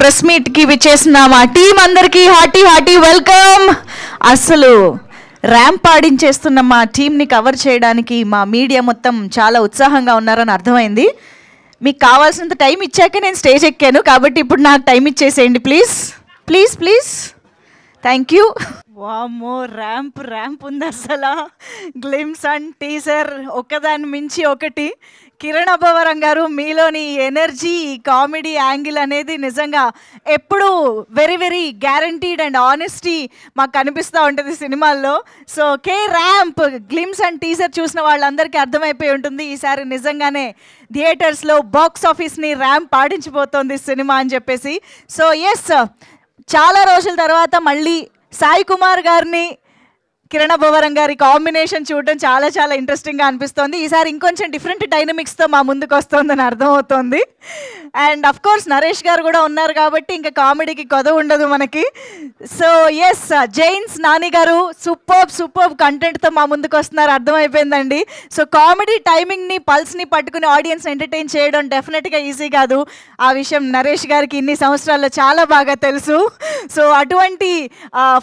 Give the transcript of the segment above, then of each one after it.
Press మీట్కి విచ్చేసిన మా team అందరికీ హార్టీ వెల్కమ్. అసలు ర్యాంప్ ఆడించేస్తున్న మా టీంని కవర్ చేయడానికి మా మీడియా మొత్తం చాలా ఉత్సాహంగా ఉన్నారని అర్థమైంది. మీకు కావాల్సినంత టైం ఇచ్చాక నేను స్టేజ్ ఎక్కాను, కాబట్టి ఇప్పుడు నాకు టైం ఇచ్చేసేయండి please please please. Thank you. వామ్మో, ర్యాంప్ ఉంది అసలు. గ్లిమ్స్ అండ్ టీజర్ ఒకదాని మించి ఒకటి. కిరణ్ అబ్బవరం గారు, మీలోని ఎనర్జీ, కామెడీ యాంగిల్ అనేది నిజంగా ఎప్పుడు very very guaranteed and honesty మాకు కనిపిస్తూ ఉంటుంది సినిమాల్లో. So ramp glimpse and teaser చూసిన వాళ్ళందరికీ అర్థమైపోయి ఉంటుంది ఈసారి నిజంగానే థియేటర్స్లో బాక్స్ ఆఫీస్ని ర్యాంప్ పాటించిపోతుంది సినిమా అని చెప్పేసి. సో ఎస్, చాలా రోజుల తర్వాత మళ్ళీ సాయి కుమార్ గారిని కిరణ్ అబ్బవరం గారి కాంబినేషన్ చూడడం చాలా చాలా ఇంట్రెస్టింగ్గా అనిపిస్తుంది. ఈసారి ఇంకొంచెం డిఫరెంట్ డైనమిక్స్తో మా ముందుకు వస్తుందని అర్థమవుతుంది. అండ్ అఫ్ కోర్స్ నరేష్ గారు కూడా ఉన్నారు కాబట్టి ఇంకా కామెడీకి కొదవ ఉండదు మనకి. సో ఎస్, జైన్స్ నాని గారు సూపర్బ్ కంటెంట్తో మా ముందుకు వస్తున్నారు, అర్థమైపోయిందండి. సో కామెడీ టైమింగ్ని, పల్స్ని పట్టుకుని ఆడియన్స్ ఎంటర్టైన్ చేయడం డెఫినెట్గా ఈజీ కాదు. ఆ విషయం నరేష్ గారికి ఇన్ని సంవత్సరాల్లో చాలా బాగా తెలుసు. సో అటువంటి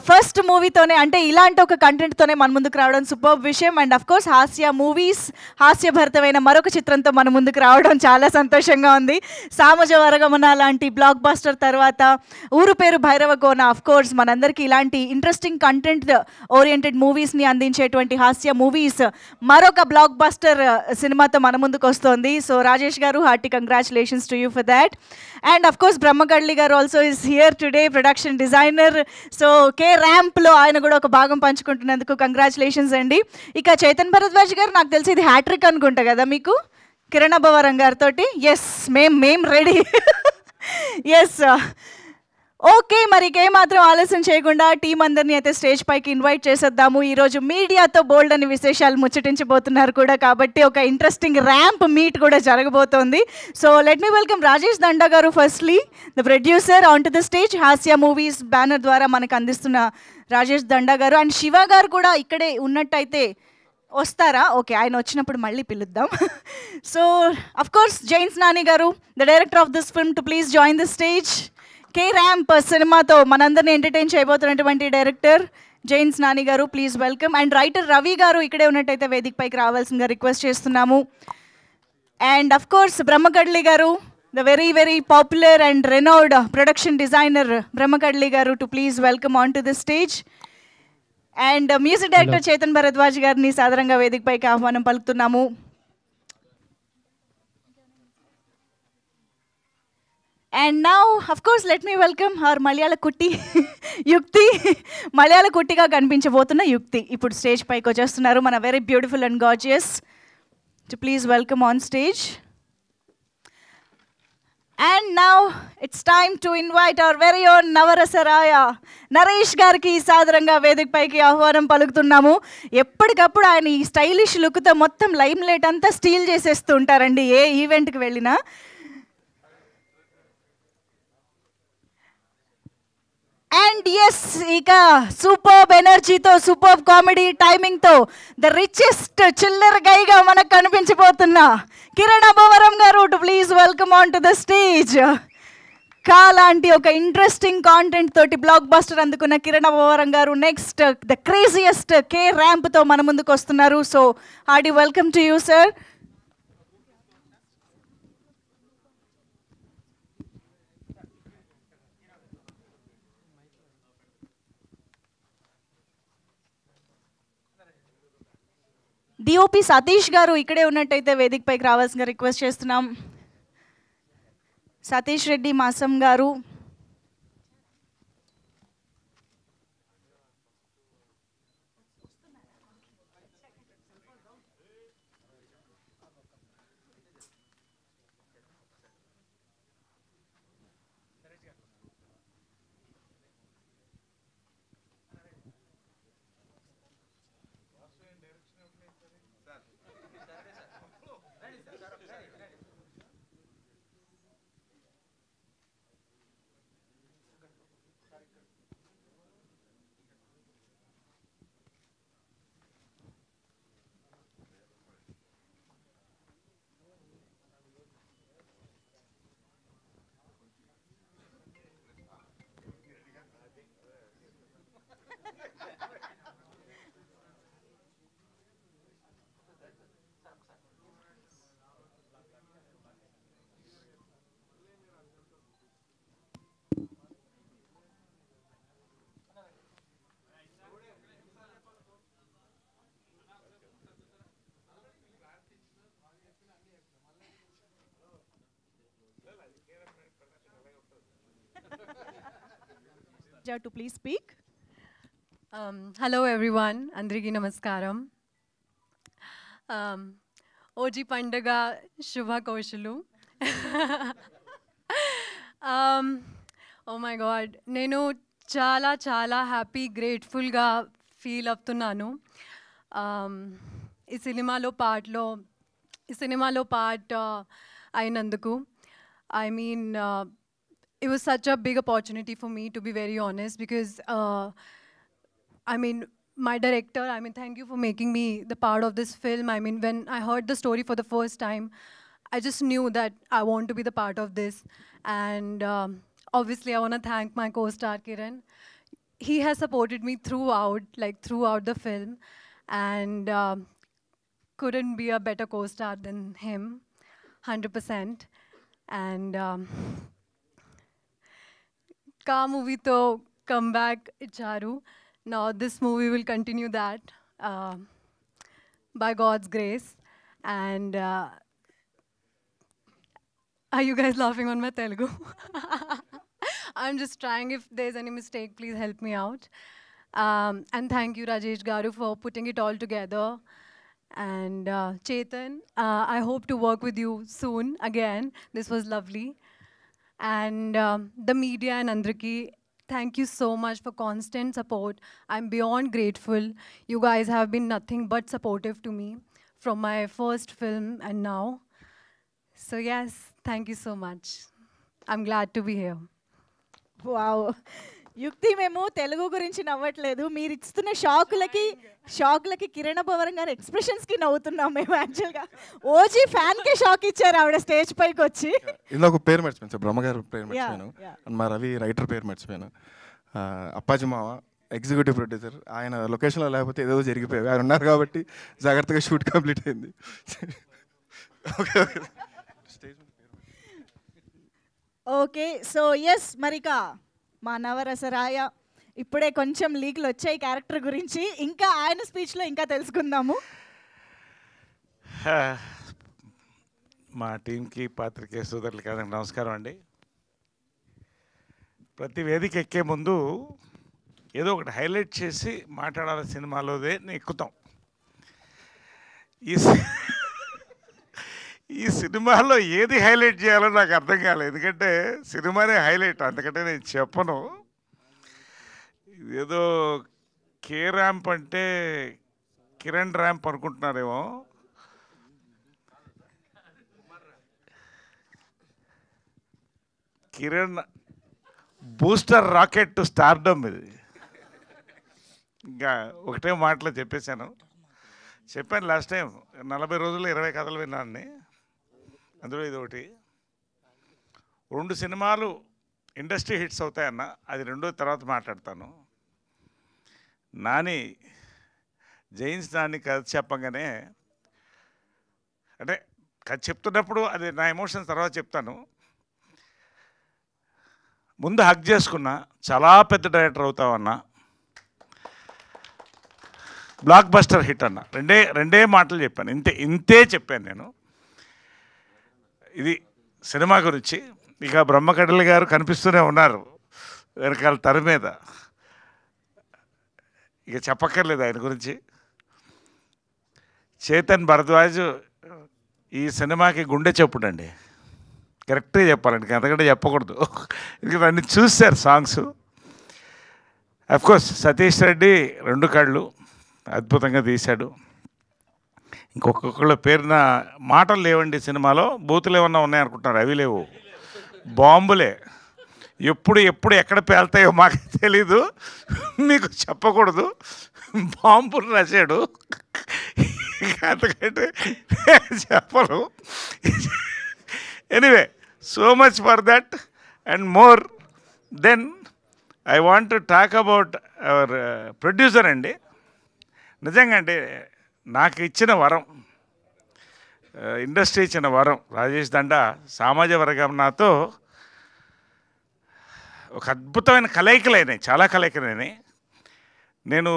ఫస్ట్ మూవీతోనే, అంటే ఇలాంటి ఒక కంటెంట్తోనే మన ముందుకు రావడం సూపర్ విషయం. అండ్ అఫ్ కోర్స్ హాస్యభరితమైన మరొక చిత్రంతో మన ముందుకు రావడం చాలా సంతోషంగా ఉంది. సామజ వరగమన లాంటి బ్లాక్ బాస్టర్ తర్వాత ఊరు పేరు భైరవ కోన, అఫ్ కోర్స్ మనందరికీ ఇలాంటి ఇంట్రెస్టింగ్ కంటెంట్ ఓరియంటెడ్ మూవీస్ని అందించేటువంటి హాస్య మూవీస్ మరొక బ్లాక్ బాస్టర్ సినిమాతో మన ముందుకు వస్తుంది. సో రాజేష్ గారు, hearty congratulations to you for that. And of course Brahmakalli గారు also is here today, production designer. So ర్యాంప్లో ఆయన కూడా ఒక భాగం పంచుకుంటున్నందుకు కంగ్రాచులేషన్స్ అండి. ఇక చైతన్ భరద్వాజ్ గారు, నాకు తెలిసి ఇది హ్యాట్రిక్ అనుకుంటా కదా మీకు కిరణ్ అబ్బవరం గారితో. ఎస్, మేం రెడీ. Yes, okay. మరి ఏమాత్రం ఆలస్యం చేయకుండా టీం అందరినీ అయితే స్టేజ్ పైకి ఇన్వైట్ చేసేద్దాము. ఈరోజు మీడియాతో బోల్డ్ అని విశేషాలు ముచ్చటించబోతున్నారు కూడా, కాబట్టి ఒక ఇంట్రెస్టింగ్ ర్యాంప్ మీట్ కూడా జరగబోతోంది. So let me welcome Rajesh Danda garu, firstly the producer, on to the stage. Hasya movies banner ద్వారా మనకు అందిస్తున్న రాజేష్ దండా గారు. అండ్ శివ గారు కూడా ఇక్కడే ఉన్నట్టయితే వస్తారా? ఓకే, ఆయన వచ్చినప్పుడు మళ్ళీ పిలుద్దాం. So of course Jains Nani garu, the director of this film, to please join the stage. Ramp సినిమాతో మనందరినీ ఎంటర్టైన్ చేయబోతున్నటువంటి director Jains Nani garu, please welcome. And writer Ravi garu ఇక్కడే ఉన్నట్టయితే వేదిక పైకి రావాల్సిందిగా రిక్వెస్ట్ చేస్తున్నాము. And of course Brahmakadali garu, the very very popular and renowned production designer Brahmakadali garu, to please welcome on to the stage. And music director Chaitan Bharadwaj గారిని సాదరంగా వేదిక పైకి ఆహ్వానం పలుకుతున్నాము. And now, of course, let me welcome our Malayala Kutti, Yukti. Malayala Kuttiga కనిపించబోతున్న యుక్తి ఇప్పుడు stage పైకి వచ్చేస్తున్నారు. మన very beautiful and gorgeous, to please welcome on stage. And now it's time to invite our very own Navarasaraya Naresh గారికి సాదరంగా వేదిక పైకి ఆహ్వానం పలుకుతున్నాము. ఎప్పటికప్పుడు ఆయన ఈ స్టైలిష్ లుక్తో మొత్తం లైమ్ లైట్ అంతా స్టీల్ చేసేస్తూ ఉంటారండి ఏ ఈవెంట్కి వెళ్ళినా. అండ్ ఎస్, ఇక సూపర్బ్ ఎనర్జీతో, సూపర్బ్ కామెడీ టైమింగ్తో ద రిచెస్ట్ చిల్లర్ గైగా మనకు కనిపించబోతున్న Kiran Abbavaram garu, to please welcome on to the stage. లాంటి ఒక ఇంట్రెస్టింగ్ కాంటెంట్ తోటి బ్లాక్ బస్టర్ అందుకున్న కిరణ్ అబ్బవరం గారు నెక్స్ట్ ద క్రేజియస్ట్ ర్యాంప్తో మన ముందుకు వస్తున్నారు. So hearty welcome to you sir. DOP Satish గారు ఇక్కడే ఉన్నట్టయితే వేదిక పైకి రావాల్సిందిగా రిక్వెస్ట్ చేస్తున్నాం. సతీష్ రెడ్డి మాసం గారు, To please speak. Hello everyone, Andriki Namaskaram. Oji Pandaga Shubha Kaushalu. Oh my god, నేను చాలా చాలా హ్యాపీ గ్రేట్ఫుల్గా ఫీల్ అవుతున్నాను. ఈ సినిమాలో పార్ట్ అయినందుకు. I mean, it was such a big opportunity for me, to be very honest, because I mean, my director, I mean, thank you for making me the part of this film. I mean, when I heard the story for the first time, I just knew that I want to be the part of this. And obviously, I want to thank my co-star, Kiran. He has supported me throughout the film. And couldn't be a better co-star than him, 100%. And Ka movie to come back icharu. Now this movie will continue that by God's grace. And are you guys laughing on my Telugu? I'm just trying. If there's any mistake, please help me out. And thank you, Rajesh Garu, for putting it all together. And Chetan, I hope to work with you soon again. This was lovely. And the media and Andriki, thank you so much for constant support. I'm beyond grateful. You guys have been nothing but supportive to me from my first film and now. So yes, thank you so much. I'm glad to be here. Wow, యుక్తి మేము తెలుగు గురించి నవ్వట్లేదు, మీరు ఇస్తున్న షాకులకి కిరణ్ పవన్ గారి ఎక్స్ప్రెషన్స్కి నవ్వుతున్నాం మేము. యాక్చువల్గా OG ఫ్యాన్కే shock ఇచ్చారు ఆవిడ స్టేజ్ పైకి వచ్చి. ఇందులో ఒక పేరు మర్చిపోయాను సార్, బ్రహ్మగారు పేరు మర్చిపోయాను, అండ్ మా రవి రైటర్ పేరు మర్చిపోయాను. అప్పాజీ మావ ఎగ్జిక్యూటివ్ ప్రొడ్యూసర్, ఆయన లొకేషన్లో లేకపోతే ఏదో జరిగిపోయాయి, ఆయన ఉన్నారు కాబట్టి జాగ్రత్తగా షూట్ కంప్లీట్ అయింది. Okay okay okay, so yes మరిక మా నవరసరాయ ఇప్పుడే కొంచెం లీక్లు వచ్చాయి క్యారెక్టర్ గురించి, ఇంకా ఆయన స్పీచ్లో ఇంకా తెలుసుకుందాము. మా టీంకి పాత్రికేయ సోదరులకి అందరికీ నమస్కారం అండి. ప్రతి వేదిక ఎక్కే ముందు ఏదో ఒకటి హైలైట్ చేసి మాట్లాడాలి, సినిమాలోదే ఎక్కుతాం. ఈ సినిమాలో ఏది హైలైట్ చేయాలో నాకు అర్థం కాలేదు, ఎందుకంటే సినిమానే హైలైట్, అందుకంటే నేను చెప్పను. ఏదో కే ర్యాంప్ అంటే కిరణ్ ర్యాంప్ అనుకుంటున్నారేమో. Kiran booster rocket to stardom ఇది. ఇంకా ఒకటే మాటలో చెప్పాను లాస్ట్ టైం, 40 రోజుల్లో 20 కథలు విన్నాను. అందులో ఇది ఒకటి. 2 సినిమాలు ఇండస్ట్రీ హిట్స్ అవుతాయన్న, అది రెండో తర్వాత మాట్లాడతాను. జైన్స్ నాని కథ చెప్పగానే, అంటే కథ చెప్తున్నప్పుడు అది నా ఎమోషన్స్ తర్వాత చెప్తాను. ముందు హక్ చేసుకున్నా, చాలా పెద్ద డైరెక్టర్ అవుతావన్నా, బ్లాక్ బస్టర్ హిట్ అన్న, రెండే మాటలు చెప్పాను, ఇంతే చెప్పాను నేను. ఇది సినిమా గురించి. ఇక బ్రహ్మకడలి గారు కనిపిస్తూనే ఉన్నారు వెనకాల తెర మీద, ఇక చెప్పక్కర్లేదు ఆయన గురించి. చేతన్ భరద్వాజ్ ఈ సినిమాకి గుండె చెప్పుడండి, కరెక్ట్గా చెప్పాలండి, అంతకంటే చెప్పకూడదు, ఎందుకంటే అన్ని చూశారు సాంగ్స్. అఫ్కోర్స్ సతీష్ రెడ్డి 2 కళ్ళు అద్భుతంగా తీశాడు. ఇంకొకళ్ళ పేరున మాటలు లేవండి సినిమాలో, బూతులు ఏమన్నా ఉన్నాయనుకుంటున్నారు, అవి లేవు, బాంబులే. ఎప్పుడు ఎక్కడ పేలుతాయో మాకు తెలీదు, మీకు చెప్పకూడదు. బాంబులు రాశాడు, అంతకంటే చెప్పరు. Anyway, so much for that and more. Then I want to talk about our producer అండి. నిజంగా అంటే నాకు ఇచ్చిన వరం, ఇండస్ట్రీ ఇచ్చిన వరం, రాజేష్ దండా సామాజిక వర్గం నాతో ఒక అద్భుతమైన కలయికలైనాయి, చాలా కలయికలైనాయి. నేను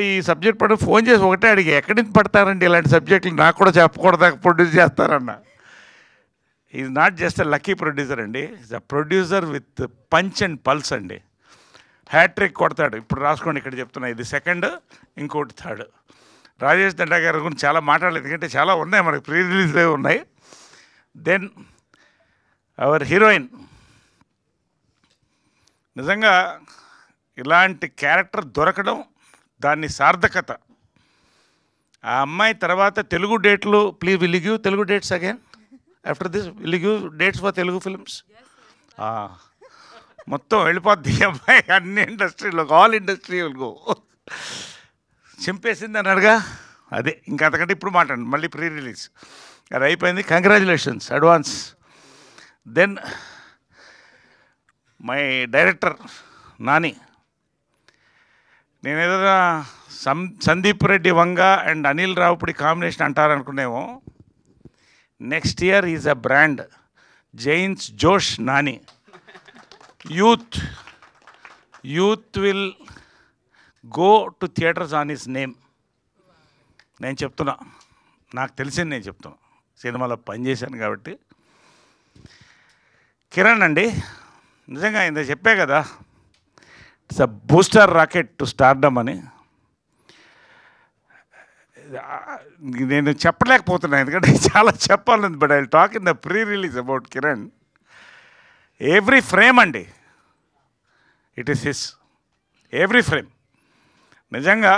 ఈ సబ్జెక్ట్ పడి ఫోన్ చేసి ఒకటే అడిగి, ఎక్కడి నుంచి పడతారండి ఇలాంటి సబ్జెక్టులు, నాకు కూడా చెప్పకూడదా ప్రొడ్యూస్ చేస్తారన్న. Is not just a lucky producer అండి, is a producer with punch and pulse అండి. హ్యాట్రిక్ కొడతాడు. ఇప్పుడు రాసుకోండి, ఇక్కడ చెప్తున్నా, ఇది సెకండ్, ఇంకోటి థర్డ్. రాజేష్ దండా గారి గురించి చాలా మాట్లాడలేదు, ఎందుకంటే చాలా ఉన్నాయి, మనకి ప్రీ రిలీజ్లే ఉన్నాయి. దెన్ అవర్ హీరోయిన్, నిజంగా ఇలాంటి క్యారెక్టర్ దొరకడం, దాన్ని సార్థకత. ఆ అమ్మాయి తర్వాత తెలుగు డేట్లు, please will you give Telugu dates again after this, will you give dates for Telugu films? మొత్తం వెళ్ళిపోద్ది ఈ అమ్మాయి అన్ని ఇండస్ట్రీలో, ఆల్ ఇండస్ట్రీ విల్ గో. చింపేసింది అన్నాడుగా, అదే ఇంకా అంతకంటే ఇప్పుడు మాట్లాడండి. మళ్ళీ ప్రీ రిలీజ్ అది అయిపోయింది, congratulations advance. Then my director Nani, నేను ఏదైనా సందీప్ రెడ్డి వంగ అండ్ అనిల్ రావుపూడి కాంబినేషన్ అంటారనుకునేమో, next year is a brand, Jains Josh Nani. Youth will go to theatres on his name. నేను చెప్తున్నా, నాకు తెలిసింది నేను చెప్తున్నా, సినిమాలో పనిచేశాను కాబట్టి. కిరణ్ అండి, నిజంగా ఇంత చెప్పే కదా, it's a booster rocket to stardom అని. నేను చెప్పలేకపోతున్నాను ఎందుకంటే చాలా చెప్పాలని, but I will talk in the pre release about Kiran. Every frame అండి, it is his, every frame. నిజంగా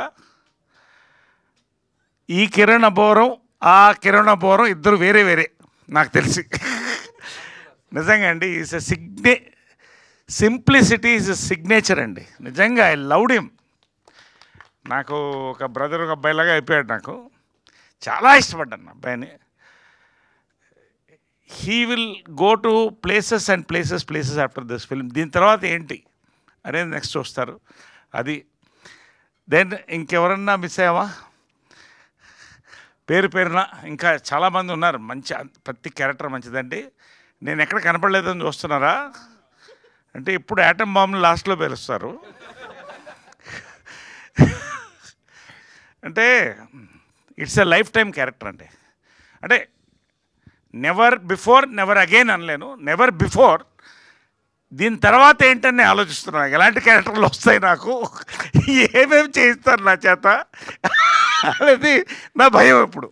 ఈ కిరణ్ అబోరం, ఆ కిరణ్ అబోరం ఇద్దరు వేరే వేరే నాకు తెలిసి. నిజంగా అండి, is a simplicity is a signature అండి. నిజంగా ఐ లవ్డ్ హిమ్. నాకు ఒక బ్రదర్, ఒక అబ్బాయిలాగా అయిపోయాడు. నాకు చాలా ఇష్టపడ్డాను అబ్బాయిని. He will go to places and places after this film. దీని తర్వాత ఏంటి అనేది నెక్స్ట్ వస్తారు. అది దెన్ ఇంకెవరన్నా మిస్ అయ్యావా? పేరున ఇంకా చాలామంది ఉన్నారు. మంచి ప్రతి క్యారెక్టర్ మంచిదండి. నేను ఎక్కడ కనపడలేదని చూస్తున్నారా అంటే, ఇప్పుడు యాటమ్ బాంబ్ని లాస్ట్లో పేలుస్తారు. అంటే it's a lifetime character అండి. అంటే నెవర్ బిఫోర్ నెవర్ అగైన్ అనలేను, నెవర్ బిఫోర్. దీని తర్వాత ఏంటని ఆలోచిస్తున్నాను, ఎలాంటి క్యారెక్టర్లు వస్తాయి నాకు, ఏమేమి చేయిస్తారు నా చేత అనేది నా భయం ఇప్పుడు.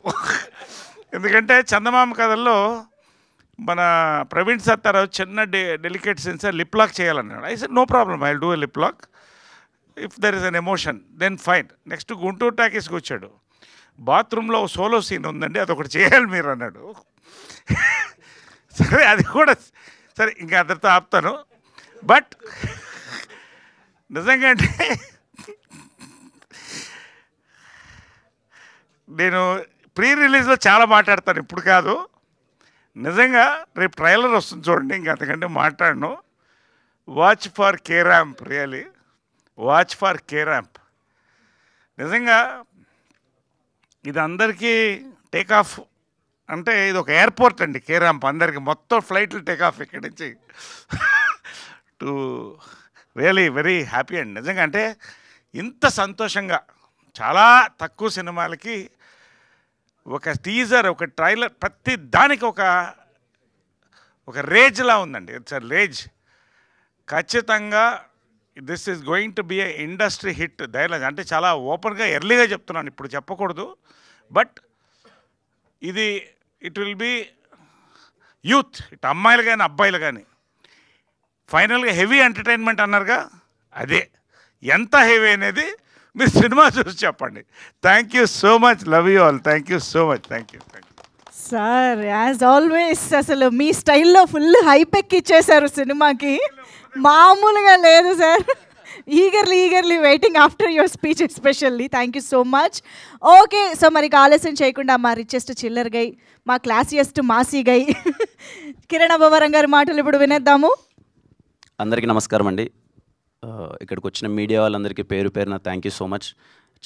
ఎందుకంటే చందమామ కథల్లో మన ప్రవీణ్ సత్తారావు చిన్న డెలికేట్ సెన్సర్ లిప్ లాక్ చేయాలన్నాడు. I said no problem, I will do a lip lock if there is an emotion, then fine. Next Guntur టాకీస్కి వచ్చాడు, బాత్రూంలో సోలో సీన్ ఉందండి, అదొకటి చేయాలి మీరు అన్నాడు. సరే అది కూడా సరే, ఇంకా అందరితో ఆపుతాను. బట్ నిజంగా అంటే నేను ప్రీ రిలీజ్లో చాలా మాట్లాడతాను, ఇప్పుడు కాదు. నిజంగా రేపు ట్రైలర్ వస్తుంది చూడండి, ఇంకా అంతకంటే మాట్లాడను. Watch for K ramp, really watch for K ramp. నిజంగా ఇది అందరికీ టేక్ ఆఫ్ అంటే ఇది ఒక ఎయిర్పోర్ట్ అండి కే ర్యాంప్. అందరికీ మొత్తం ఫ్లైట్లు టేక్ ఆఫ్ ఇక్కడి నుంచి టు రియలీ వెరీ హ్యాపీ అండి. నిజంగా అంటే ఇంత సంతోషంగా చాలా తక్కువ సినిమాలకి ఒక టీజర్, ఒక ట్రైలర్, ప్రతి దానికి ఒక రేజ్లా ఉందండి. It's a rage. ఖచ్చితంగా this is going to be a industry hit. Dialogue అంటే చాలా ఓపెన్గా ఎర్లీగా చెప్తున్నాను, ఇప్పుడు చెప్పకూడదు. బట్ ఇది ఇట్ విల్ బి యూత్, ఇటు అమ్మాయిలు కానీ అబ్బాయిలు కానీ. ఫైనల్గా హెవీ ఎంటర్టైన్మెంట్ అన్నారుగా, అదే ఎంత హెవీ అనేది మీరు సినిమా చూసి చెప్పండి. Thank you so much, love you all, thank you so much, thank you. Sir as always అసలు మీ స్టైల్లో ఫుల్ హైప్ ఎక్కిచ్చేశారు సినిమాకి, మామూలుగా లేదు sir. Eagerly waiting after your speech especially. Thank you so much. Okay, so మరి ఆలస్యం చేయకుండా మా richest చిల్లర్ గై, మా క్లాసియస్ట్ మాసీ గై కిరణ్ అబ్బవరం గారి మాటలు ఇప్పుడు వినేద్దాము. అందరికీ నమస్కారం అండి. ఇక్కడికి వచ్చిన మీడియా వాళ్ళందరికీ పేరున థ్యాంక్ యూ సో మచ్.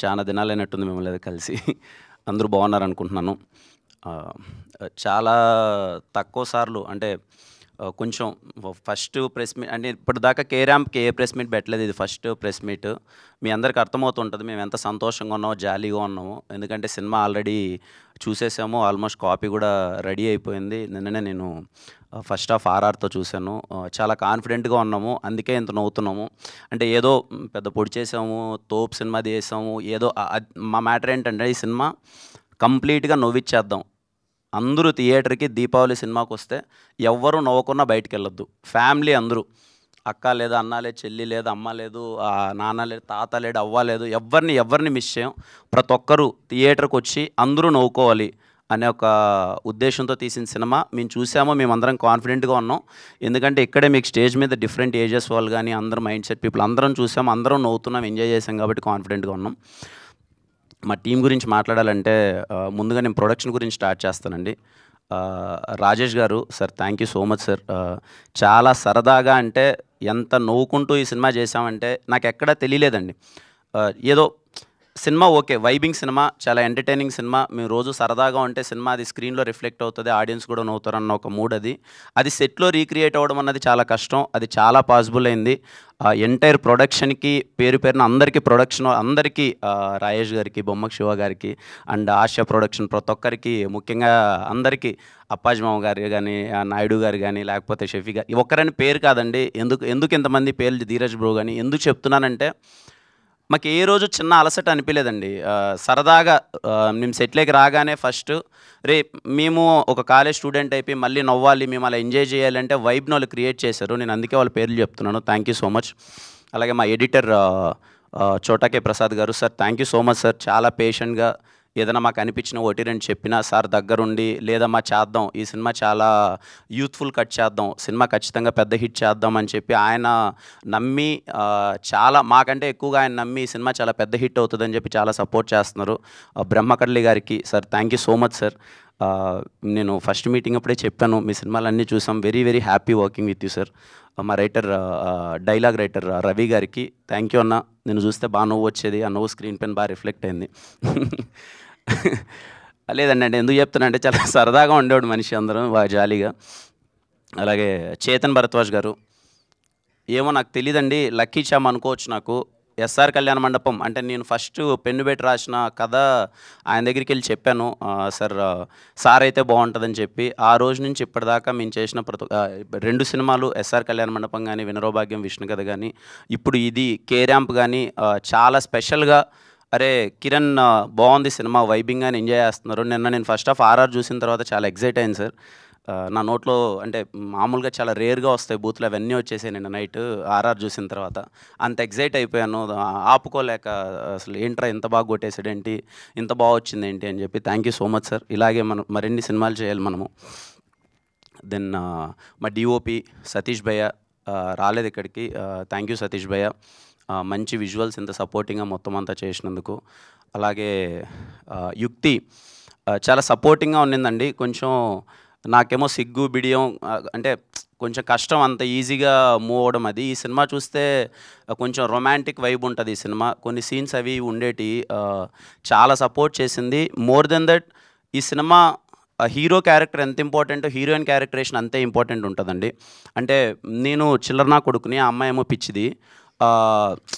చాలా దినాలైనట్టుంది మిమ్మల్ని కలిసి. అందరూ బాగున్నారు అనుకుంటున్నాను. చాలా తక్కువ సార్లు అంటే కొంచెం ఫస్ట్ ప్రెస్ మీట్ అంటే ఇప్పటిదాకా ర్యాంప్కి ఏ ప్రెస్ మీట్ పెట్టలేదు, ఇది ఫస్ట్ ప్రెస్ మీట్. మీ అందరికి అర్థమవుతుంటుంది మేము ఎంత సంతోషంగా ఉన్నామో, జాలీగా ఉన్నాము. ఎందుకంటే సినిమా ఆల్రెడీ చూసేసాము, ఆల్మోస్ట్ కాపీ కూడా రెడీ అయిపోయింది. నిన్ననే నేను ఫస్ట్ హాఫ్ ఆర్ఆర్తో చూశాను. చాలా కాన్ఫిడెంట్గా ఉన్నాము, అందుకే ఇంత నవ్వుతున్నాము. అంటే ఏదో పెద్ద పొడి చేసాము, తోపు సినిమా చేసాము ఏదో. మా మ్యాటర్ ఏంటంటే ఈ సినిమా కంప్లీట్గా నవ్విచ్చేద్దాం. అందరూ థియేటర్కి దీపావళి సినిమాకి వస్తే ఎవ్వరూ నవ్వకుండా బయటికి వెళ్ళొద్దు. ఫ్యామిలీ అందరూ, అక్క లేదు, అన్న లేదు, చెల్లి లేదు, అమ్మ లేదు, నాన్న లేదు, తాత లేడు, అవ్వ లేదు, ఎవరిని మిస్ చేయం. ప్రతి ఒక్కరూ థియేటర్కి వచ్చి అందరూ నవ్వుకోవాలి అనే ఒక ఉద్దేశంతో తీసిన సినిమా. మేము చూసామో, మేమందరం కాన్ఫిడెంట్గా ఉన్నాం. ఎందుకంటే ఇక్కడే మీకు స్టేజ్ మీద డిఫరెంట్ ఏజెస్ వాళ్ళు కానీ అందరూ మైండ్ సెట్ పీపుల్ అందరం చూసాము, అందరం నవ్వుతున్నాం, ఎంజాయ్ చేసాం కాబట్టి కాన్ఫిడెంట్గా ఉన్నాం. మా టీం గురించి మాట్లాడాలంటే ముందుగా నేను ప్రొడక్షన్ గురించి స్టార్ట్ చేస్తానండి. రాజేష్ గారు sir, thank you so much sir. చాలా సరదాగా, అంటే ఎంత నవ్వుకుంటూ ఈ సినిమా చేసామంటే నాకు ఎక్కడా తెలియలేదండి. ఏదో సినిమా ఓకే, వైబింగ్ సినిమా, చాలా ఎంటర్టైనింగ్ సినిమా. మేము రోజు సరదాగా ఉంటే సినిమా అది స్క్రీన్లో రిఫ్లెక్ట్ అవుతుంది, ఆడియన్స్ కూడా నవ్వుతారన్న ఒక మూడ్ అది సెట్లో రీక్రియేట్ అవ్వడం అన్నది చాలా కష్టం. అది చాలా పాసిబుల్ అయింది. ఎంటైర్ ప్రొడక్షన్కి పేరున అందరికీ, ప్రొడక్షన్ అందరికీ, రాజేష్ గారికి, బొమ్మక్ శివ గారికి అండ్ ఆశా ప్రొడక్షన్ ప్రతి ఒక్కరికి, ముఖ్యంగా అందరికీ, అప్పాజిమామ గారు కానీ, నాయుడు గారు కానీ, లేకపోతే షఫీ గారు, ఒక్కరని పేరు కాదండి. ఎందుకు ఇంతమంది పేర్లు, ధీరజ్ బ్రో కానీ ఎందుకు చెప్తున్నానంటే మాకు ఏ రోజు చిన్న అలసట అనిపించలేదండి. సరదాగా మేము సెట్లోకి రాగానే ఫస్ట్ మేము ఒక కాలేజ్ స్టూడెంట్ అయిపోయి మళ్ళీ నవ్వాలి, మేము అలా ఎంజాయ్ చేయాలంటే వైబ్ని వాళ్ళు క్రియేట్ చేశారు. నేను అందుకే వాళ్ళ పేర్లు చెప్తున్నాను. Thank you so much. అలాగే మా ఎడిటర్ చోటాకే ప్రసాద్ గారు, sir thank you so much sir. చాలా పేషెంట్గా ఏదైనా మాకు అనిపించిన ఒకటి రెండు చెప్పినా సార్ దగ్గరుండి, లేదమ్మా చేద్దాం, ఈ సినిమా చాలా యూత్ఫుల్ కట్ చేద్దాం, సినిమా ఖచ్చితంగా పెద్ద హిట్ చేద్దాం అని చెప్పి ఆయన నమ్మి, చాలా మాకంటే ఎక్కువగా ఆయన నమ్మి ఈ సినిమా చాలా పెద్ద హిట్ అవుతుందని చెప్పి చాలా సపోర్ట్ చేస్తున్నారు. బ్రహ్మకడ్లి గారికి sir, thank you so much sir. నేను ఫస్ట్ మీటింగ్ అప్పుడే చెప్పాను, మీ సినిమాలన్నీ చూసాం, very very happy working with you sir. మా రైటర్, డైలాగ్ రైటర్ రవి గారికి థ్యాంక్ యూ అన్న, నేను చూస్తే బాగా నవ్వు వచ్చేది, ఆ నవ్వు స్క్రీన్ పైన బాగా రిఫ్లెక్ట్ అయింది. లేదండి, ఎందుకు చెప్తున్నా అంటే చాలా సరదాగా ఉండేవాడు మనిషి, అందరం బాగా జాలీగా. అలాగే చేతన్ భరద్వాజ్ గారు, ఏమో నాకు తెలియదండి, లక్కీ చామ్ అనుకోవచ్చు. నాకు ఎస్ఆర్ కళ్యాణ మండపం అంటే నేను ఫస్ట్ పెన్ను పెట్టి రాసిన కథ ఆయన దగ్గరికి వెళ్ళి చెప్పాను, సార్ అయితే బాగుంటుందని చెప్పి. ఆ రోజు నుంచి ఇప్పటిదాకా మేము చేసిన 2 సినిమాలు, ఎస్ఆర్ కళ్యాణ మండపం కానీ, వినరోభాగ్యం, విష్ణు కథ కానీ, ఇప్పుడు ఇది ర్యాంప్ కానీ చాలా స్పెషల్గా, అరే కిరణ్ బాగుంది సినిమా, వైబింగ్ అని ఎంజాయ్ చేస్తున్నారు. నిన్న నేను ఫస్ట్ హాఫ్ ఆర్ఆర్ చూసిన తర్వాత చాలా ఎగ్జైట్ అయింది సార్. నా నోట్లో అంటే మామూలుగా చాలా రేర్గా వస్తాయి బూతులు, అవన్నీ వచ్చేసాయి నిన్న నైట్ ఆర్ఆర్ చూసిన తర్వాత. అంత ఎగ్జైట్ అయిపోయాను, ఆపుకోలేక, అసలు ఏంట్రా ఇంత బాగా కొట్టేసాడేంటి, ఇంత బాగా వచ్చింది ఏంటి అని చెప్పి. Thank you so much sir. ఇలాగే మనం మరిన్ని సినిమాలు చేయాలి మనము. దెన్ మా డిఓపి సతీష్ భయ్య రాలేదు ఇక్కడికి, థ్యాంక్ యూ సతీష్ భయ్య. మంచి విజువల్స్ ఇంత సపోర్టింగ్గా మొత్తం అంతా చేసినందుకు. అలాగే యుక్తి చాలా సపోర్టింగ్గా ఉండిందండి. కొంచెం నాకేమో సిగ్గు బిడియం, అంటే కొంచెం కష్టం అంత ఈజీగా మూవ్ అవ్వడం. అది ఈ సినిమా చూస్తే కొంచెం రొమాంటిక్ వైబ్ ఉంటుంది ఈ సినిమా, కొన్ని సీన్స్ అవి ఉండేటి, చాలా సపోర్ట్ చేసింది. మోర్ దెన్ దట్ ఈ సినిమా హీరో క్యారెక్టర్ ఎంత ఇంపార్టెంట్, హీరోయిన్ క్యారెక్టరేషన్ అంతే ఇంపార్టెంట్ ఉంటుందండి. అంటే నేను చిల్లరనా కొడుకుని, ఆ అమ్మాయి ఏమో పిచ్చిది,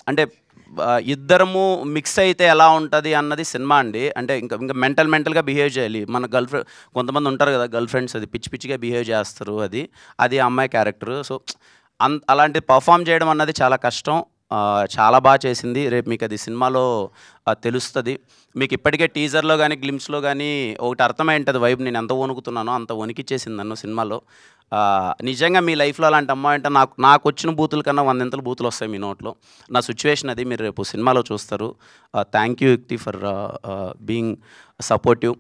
అంటే ఇద్దరము మిక్స్ అయితే ఎలా ఉంటుంది అన్నది సినిమా అండి. అంటే ఇంకా మెంటల్గా బిహేవ్ చేయాలి. మన కొంతమంది ఉంటారు కదా గర్ల్ ఫ్రెండ్స్, అది పిచ్చిగా బిహేవ్ చేస్తారు, అది ఆ అమ్మాయి క్యారెక్టర్. సో అలాంటి పర్ఫామ్ చేయడం అన్నది చాలా కష్టం. చాలా బాగా చేసింది. రేపు మీకు అది సినిమాలో తెలుస్తుంది. మీకు ఇప్పటికే టీజర్లో కానీ గ్లిమ్స్లో కానీ ఒకటి అర్థమై ఉంటుంది వైబ్, నేను ఎంత వణుకుతున్నానో అంత వణికిచ్చేసింది నన్ను సినిమాలో. నిజంగా మీ లైఫ్లో అలాంటి అమ్మాయి అంటే నాకు వచ్చిన బూతుల కన్నా 100 బూతులు వస్తాయి మీ నోట్లో. నా సిచ్యువేషన్ అది, మీరు రేపు సినిమాలో చూస్తారు. థ్యాంక్ యూ యుక్తి ఫర్ బీయింగ్ సపోర్టివ్.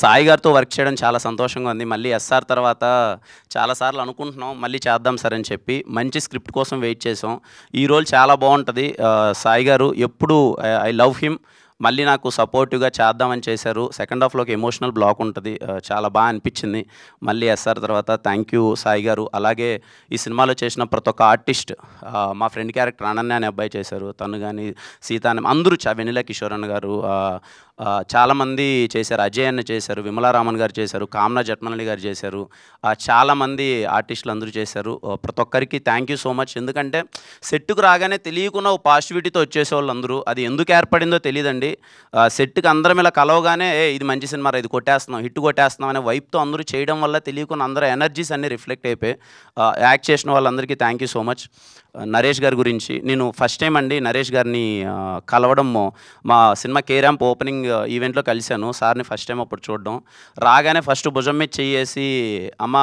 సాయి గారితో వర్క్ చేయడం చాలా సంతోషంగా ఉంది. మళ్ళీ ఎస్ఆర్ తర్వాత చాలాసార్లు అనుకుంటున్నాం మళ్ళీ చేద్దాం సార్ అని చెప్పి, మంచి స్క్రిప్ట్ కోసం వెయిట్ చేసాం. ఈ రోల్ చాలా బాగుంటుంది. సాయి గారు ఎప్పుడు ఐ లవ్ హిమ్, మళ్ళీ నాకు సపోర్టివ్గా చేద్దామని చేశారు. సెకండ్ హాఫ్లో ఒక ఎమోషనల్ బ్లాక్ ఉంటుంది, చాలా బాగా అనిపించింది మళ్ళీ ఎస్ఆర్ తర్వాత. థ్యాంక్ యూ సాయి గారు. అలాగే ఈ సినిమాలో చేసిన ప్రతి ఒక్క ఆర్టిస్ట్, మా ఫ్రెండ్ క్యారెక్టర్ అనన్య అనే అబ్బాయి చేశారు, తను కానీ సీత అని అందరూ, వెనిలా కిషోర్ అన్న గారు, చాలామంది చేశారు. అజయ్ అన్న చేశారు, విమలారామన్ గారు చేశారు, కామ్నా జట్మనల్లి గారు చేశారు, చాలామంది ఆర్టిస్టులు అందరూ చేశారు. ప్రతి ఒక్కరికి థ్యాంక్ యూ సో మచ్. ఎందుకంటే సెట్కు రాగానే తెలియకుండా ఒక పాజిటివిటీతో వచ్చేసేవాళ్ళు అందరూ. అది ఎందుకు ఏర్పడిందో తెలియదండి. సెట్కి అందరం ఇలా కలవగానే ఇది మంచి సినిమా, ఇది కొట్టేస్తున్నాం, హిట్ కొట్టేస్తున్నాం అనే వైపుతో అందరూ చేయడం వల్ల తెలియకుండా అందరూ ఎనర్జీస్ అన్నీ రిఫ్లెక్ట్ అయిపోయి యాక్ట్ చేసిన వాళ్ళందరికీ thank you so much. Naresh గారి గురించి నేను ఫస్ట్ టైం అండి నరేష్ గారిని కలవడం మా సినిమా కేరాంప్ ఓపెనింగ్ ఈవెంట్లో కలిశాను సార్ని ఫస్ట్ టైం అప్పుడు చూడడం. రాగానే ఫస్ట్ భుజం మీద చెయ్యేసి అమ్మ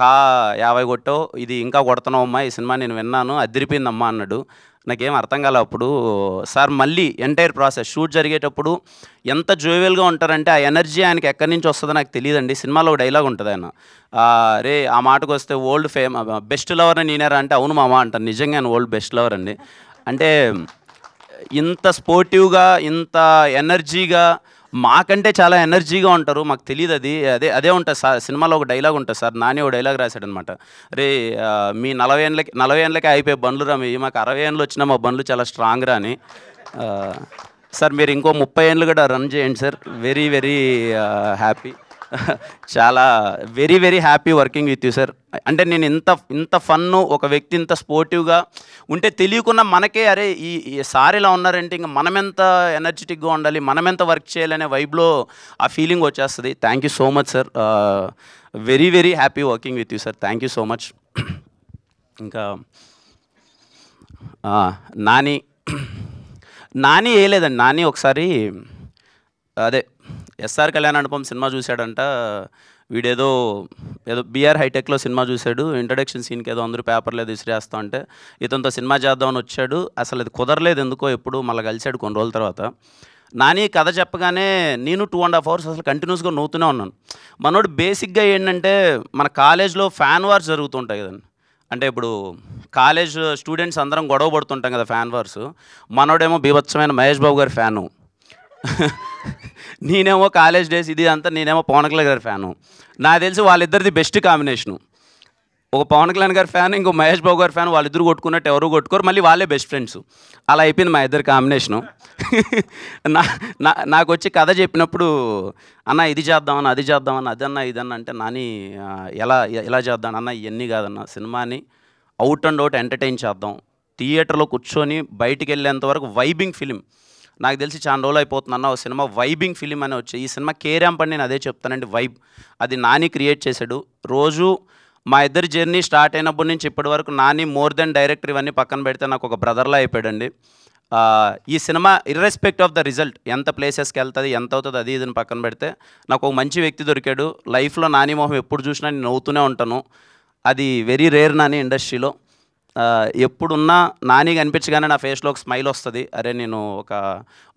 కా 50 కొట్టావు, ఇది ఇంకా కొడుతున్నావు అమ్మా, ఈ సినిమా నేను విన్నాను, అదిరిపోయిందమ్మా అన్నాడు. నాకేం అర్థం కాలే అప్పుడు. సార్ మళ్ళీ ఎంటైర్ ప్రాసెస్ షూట్ జరిగేటప్పుడు ఎంత జోవెల్గా ఉంటారంటే ఆ ఎనర్జీ ఆయనకి ఎక్కడి నుంచి వస్తుందో నాకు తెలియదండి. సినిమాలో ఒక డైలాగ్ ఉంటుంది, ఆయన రే ఆ మాటకు వస్తే ఓల్డ్ బెస్ట్ లవర్ అని నేనేరా అంటే అవును మామ అంటాను. నిజంగా ఆయన ఓల్డ్ బెస్ట్ లవర్ అండి. అంటే ఇంత స్పోర్టివ్గా, ఇంత ఎనర్జీగా, మాకంటే చాలా ఎనర్జీగా ఉంటారు. మాకు తెలియదు అది అదే ఉంటుంది సార్. సినిమాలో ఒక డైలాగ్ ఉంటుంది సార్, నాని ఒక డైలాగ్ రాశాడనమాట. రే మీ 40 ఏళ్ళకి అయిపోయే బండ్లు రా, మీ మాకు 60 ఏళ్ళు వచ్చినా మా బండ్లు చాలా స్ట్రాంగ్ రా అని. సార్ మీరు ఇంకో 30 ఏళ్ళు కూడా రన్ చేయండి సార్. వెరీ వెరీ హ్యాపీ, చాలా very very happy working with you sir. అంటే నేను ఇంత ఫన్ను, ఒక వ్యక్తి ఇంత స్పోర్టివ్గా ఉంటే తెలియకుండా మనకే అరే ఈ సార్ ఇలా ఉన్నారంటే ఇంకా మనం ఎంత ఎనర్జెటిక్గా ఉండాలి, మనం ఎంత వర్క్ చేయాలనే వైబ్లో ఆ ఫీలింగ్ వచ్చేస్తుంది. Thank you so much sir. Very very happy working with you sir. Thank you so much. ఇంకా నాని వేయలేదండి. నాని ఒకసారి అదే ఎస్ఆర్ కళ్యాణమండపం సినిమా చూశాడంట. వీడేదో బీఆర్ హైటెక్లో సినిమా చూశాడు. ఇంట్రడక్షన్ సీన్కి ఏదో అందరూ పేపర్లో విసిరేస్తా అంటే ఇతనితో సినిమా చేద్దామని వచ్చాడు. అసలు అది కుదరలేదు ఎందుకో, ఎప్పుడు మళ్ళీ కలిశాడు కొన్ని రోజుల తర్వాత. నాని కథ చెప్పగానే నేను 2.5 hours అసలు కంటిన్యూస్గా నవ్వుతూనే ఉన్నాను. మనోడు బేసిక్గా ఏంటంటే మన కాలేజ్లో ఫ్యాన్ వార్స్ జరుగుతుంటాయి కదండి. అంటే ఇప్పుడు కాలేజ్ స్టూడెంట్స్ అందరం గొడవ పడుతుంటాం కదా, ఫ్యాన్ వార్స్. మనోడేమో బీభత్సమైన మహేష్ బాబు గారి ఫ్యాను, నేనేమో కాలేజ్ డేస్ ఇది అంతా, నేనేమో పవన్ కళ్యాణ్ గారి ఫ్యాను. నాకు తెలిసి వాళ్ళిద్దరిది బెస్ట్ కాంబినేషను. ఒక పవన్ కళ్యాణ్ గారి ఫ్యాన్, ఇంకో మహేష్ బాబు గారి ఫ్యాన్, వాళ్ళిద్దరు కొట్టుకున్నట్టు ఎవరు కొట్టుకోరు, మళ్ళీ వాళ్ళే బెస్ట్ ఫ్రెండ్స్. అలా అయిపోయింది మా ఇద్దరు కాంబినేషను. నాకు వచ్చి కథ చెప్పినప్పుడు అన్న ఇది చేద్దామన్న, అది చేద్దామన్న, అదన్నా ఇదన్నా అంటే నాని ఎలా చేద్దాం అన్న, ఇవన్నీ కాదన్న, సినిమాని అవుట్ అండ్ అవుట్ ఎంటర్టైన్ చేద్దాం, థియేటర్లో కూర్చొని బయటికి వెళ్ళేంత వరకు వైబింగ్ ఫిలిం. నాకు తెలిసి చాలా రోజులు అయిపోతుంది అన్న, ఒక సినిమా వైబింగ్ ఫిలిం అని వచ్చి ఈ సినిమా కేరాంప్ అని నేను అదే చెప్తానండి. వైబ్ అది నాని క్రియేట్ చేశాడు. రోజు మా ఇద్దరి జర్నీ స్టార్ట్ అయినప్పటి నుంచి ఇప్పటి వరకు నాని మోర్ దెన్ డైరెక్టర్ ఇవన్నీ పక్కన పెడితే నాకు ఒక బ్రదర్లా అయిపోయాడండి. ఈ సినిమా ఇర్రెస్పెక్ట్ ఆఫ్ ద రిజల్ట్, ఎంత ప్లేసెస్కి వెళ్తుంది, ఎంత అవుతుంది, అది ఇదని పక్కన పెడితే నాకు ఒక మంచి వ్యక్తి దొరికాడు. లైఫ్లో నాని మొహం ఎప్పుడు చూసినా నేను నవ్వుతూనే ఉంటాను. అది వెరీ రేర్ నాని ఇండస్ట్రీలో. ఎప్పుడున్నా నాని కనిపించగానే నా ఫేస్లో ఒక స్మైల్ వస్తుంది. అరే నేను ఒక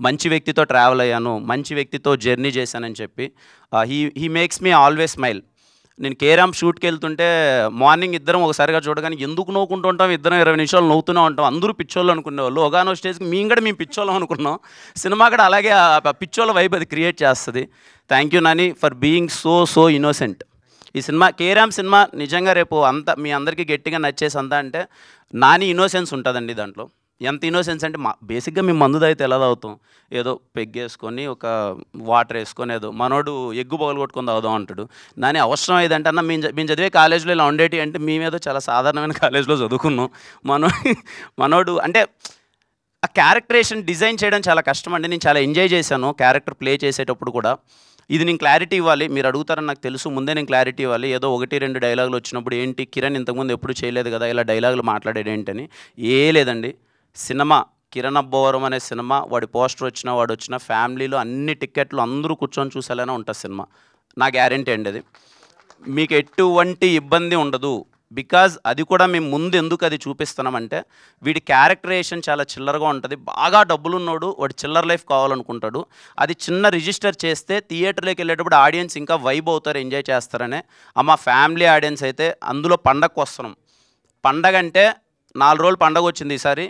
మంచి వ్యక్తితో ట్రావెల్ అయ్యాను, మంచి వ్యక్తితో జర్నీ చేశానని చెప్పి he makes me always smile. నేను కేరాంప్ షూట్కి వెళ్తుంటే మార్నింగ్ ఇద్దరం ఒకసారిగా చూడగానే ఎందుకు నవ్వుకుంటూ ఉంటాం, ఇద్దరం 20 నిమిషాలు నవ్వుతూనే ఉంటాం. అందరూ పిచ్చోళ్ళు అనుకునేవాళ్ళు. ఒకనో స్టేజ్కి మేము పిచ్చోళ్ళం అనుకున్నాం. సినిమా కూడా అలాగే పిచ్చోళ్ళ వైబ్ అది క్రియేట్ చేస్తుంది. Thank you Nani for being so innocent. ఈ సినిమా కేరాంప్ సినిమా నిజంగా రేపు అంతా మీ అందరికీ గట్టిగా నచ్చేసి అంతా అంటే నాని ఇన్నోసెన్స్ ఉంటుందండి దాంట్లో. ఎంత ఇన్నోసెన్స్ అంటే బేసిక్గా మేము మందు తాగితే ఎలా తాగుతాం, ఏదో పెగ్గేసుకొని ఒక వాటర్ వేసుకొని ఏదో, మనోడు ఎగ్గు పగలు కొట్టుకొని తాగుదాం అంటాడు. నాని అవసరం ఏదంటే అన్న మేము చదివే కాలేజీలో ఇలా ఉండేటి అంటే మేమేదో చాలా సాధారణమైన కాలేజీలో చదువుకున్నాం. మనోడు అంటే ఆ క్యారెక్టరేషన్ డిజైన్ చేయడం చాలా కష్టం అండి. నేను చాలా ఎంజాయ్ చేశాను క్యారెక్టర్ ప్లే చేసేటప్పుడు కూడా. ఇది నేను క్లారిటీ ఇవ్వాలి, మీరు అడుగుతారని నాకు తెలుసు, ముందే నేను క్లారిటీ ఇవ్వాలి. ఏదో 1-2 డైలాగులు వచ్చినప్పుడు ఏంటి కిరణ్ ఇంతకుముందు ఎప్పుడు చేయలేదు కదా, ఇలా డైలాగులు మాట్లాడేది ఏంటని లేదండి. సినిమా కిరణ్ అబ్బవరం అనే సినిమా, వాడి పోస్టర్ వచ్చినా వాడు వచ్చిన ఫ్యామిలీలో అన్ని టికెట్లు అందరూ కూర్చొని చూసేలానే ఉంటుంది సినిమా. నా గ్యారెంటీ అండి అది. మీకు ఎటువంటి ఇబ్బంది ఉండదు. బికాజ్ అది కూడా మేము ముందు ఎందుకు అది చూపిస్తున్నామంటే వీడి క్యారెక్టరేషన్ చాలా చిల్లరగా ఉంటుంది. బాగా డబ్బులు ఉన్నోడు వాడు చిల్లర లైఫ్ కావాలనుకుంటాడు. అది చిన్న రిజిస్టర్ చేస్తే థియేటర్లోకి వెళ్ళేటప్పుడు ఆడియన్స్ ఇంకా వైబ్ అవుతారు, ఎంజాయ్ చేస్తారనే. మా ఫ్యామిలీ ఆడియన్స్ అయితే అందులో పండగకు వస్తున్నాం. పండగ అంటే 4 రోజులు పండగ వచ్చింది ఈసారి.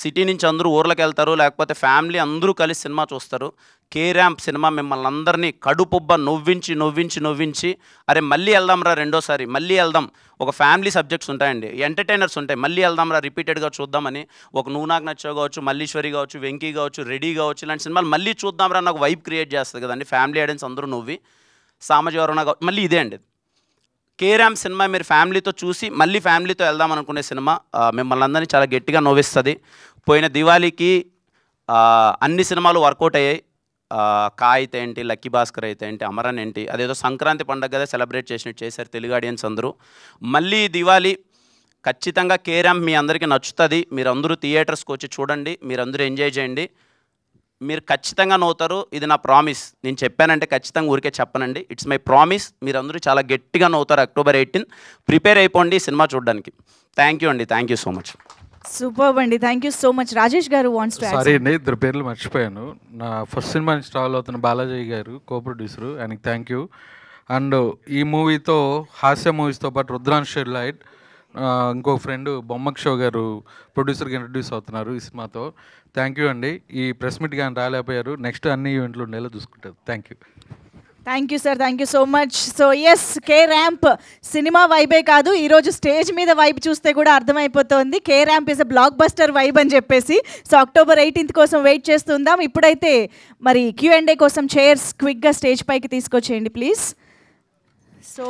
సిటీ నుంచి అందరూ ఊర్లోకి వెళ్తారు, లేకపోతే ఫ్యామిలీ అందరూ కలిసి సినిమా చూస్తారు. కే ర్యాంప్ సినిమా మిమ్మల్ని అందరినీ కడుపుబ్బ నవ్వించి అరే మళ్ళీ వెళ్దాంరా రెండోసారి, మళ్ళీ వెళ్దాం. ఒక ఫ్యామిలీ సబ్జెక్ట్స్ ఉంటాయండి, ఎంటర్టైనర్స్ ఉంటాయి, మళ్ళీ వెళ్దాంరా రిపీటెడ్గా చూద్దామని. ఒక నువ్వు నాకు నచ్చావు కావచ్చు, మల్లీశ్వరి కావచ్చు, వెంకీ కావచ్చు, రెడీ కావచ్చు, ఇలాంటి సినిమాలు మళ్ళీ చూద్దాంరా నాకు వైబ్ క్రియేట్ చేస్తుంది కదండి. ఫ్యామిలీ ఆడియన్స్ అందరూ నవ్వి సామజవరణ మళ్ళీ ఇదే అండి. కే ర్యాంప్ సినిమా మీరు ఫ్యామిలీతో చూసి మళ్ళీ ఫ్యామిలీతో వెళ్దాం అనుకునే సినిమా. మిమ్మల్ని అందరినీ చాలా గట్టిగా నవ్విస్తుంది. పోయిన దివాళీకి అన్ని సినిమాలు వర్కౌట్ అయ్యాయి. కా అయితే ఏంటి, లక్కీ భాస్కర్ అయితే ఏంటి, అమరన్ ఏంటి, అదేదో సంక్రాంతి పండుగ కదా సెలబ్రేట్ చేసినట్టు చేశారు తెలుగు ఆడియన్స్ అందరూ. మళ్ళీ దివాళీ ఖచ్చితంగా కే ర్యాంప్ మీ అందరికీ నచ్చుతుంది. మీరందరూ థియేటర్స్కి వచ్చి చూడండి, మీరందరూ ఎంజాయ్ చేయండి, మీరు ఖచ్చితంగా నవ్వుతారు. ఇది నా ప్రామిస్. నేను చెప్పానంటే ఖచ్చితంగా ఊరికే చెప్పనండి, ఇట్స్ మై ప్రామిస్. మీరందరూ చాలా గట్టిగా నవ్వుతారు. October 18 ప్రిపేర్ అయిపోండి సినిమా చూడడానికి. థ్యాంక్ యూ అండి, thank you so much. Super అండి, thank you so much. Rajesh garu wants to add. Sorry అండి, ఇద్దరు పేర్లు మర్చిపోయాను. నా ఫస్ట్ సినిమా నుంచి ట్రావెల్ అవుతున్న బాలాజీ గారు కో ప్రొడ్యూసరు, ఆయనకి థ్యాంక్ యూ. అండ్ ఈ మూవీతో హాస్య మూవీస్తో పాటు రుద్రాన్ షెడ్ లైట్ ఇంకో ఫ్రెండ్ బొమ్మక్ షో గారు ప్రొడ్యూసర్గా ఇంట్రడ్యూస్ అవుతున్నారు ఈ సినిమాతో. థ్యాంక్ యూ అండి. ఈ ప్రెస్ మీట్ కానీ రాలేకపోయారు, నెక్స్ట్ అన్ని ఈవెంట్లు ఉండేలా చూసుకుంటారు. Thank you. Thank you sir, thank you so much. So yes, K ramp సినిమా వైబే కాదు, ఈరోజు స్టేజ్ మీద వైబ్ చూస్తే కూడా అర్థమైపోతుంది K ramp is a blockbuster vibe అని చెప్పేసి. సో October 18 కోసం వెయిట్ చేస్తుందాం. ఇప్పుడైతే మరి Q&A కోసం చైర్స్ క్విక్గా స్టేజ్ పైకి తీసుకొచ్చేయండి please. So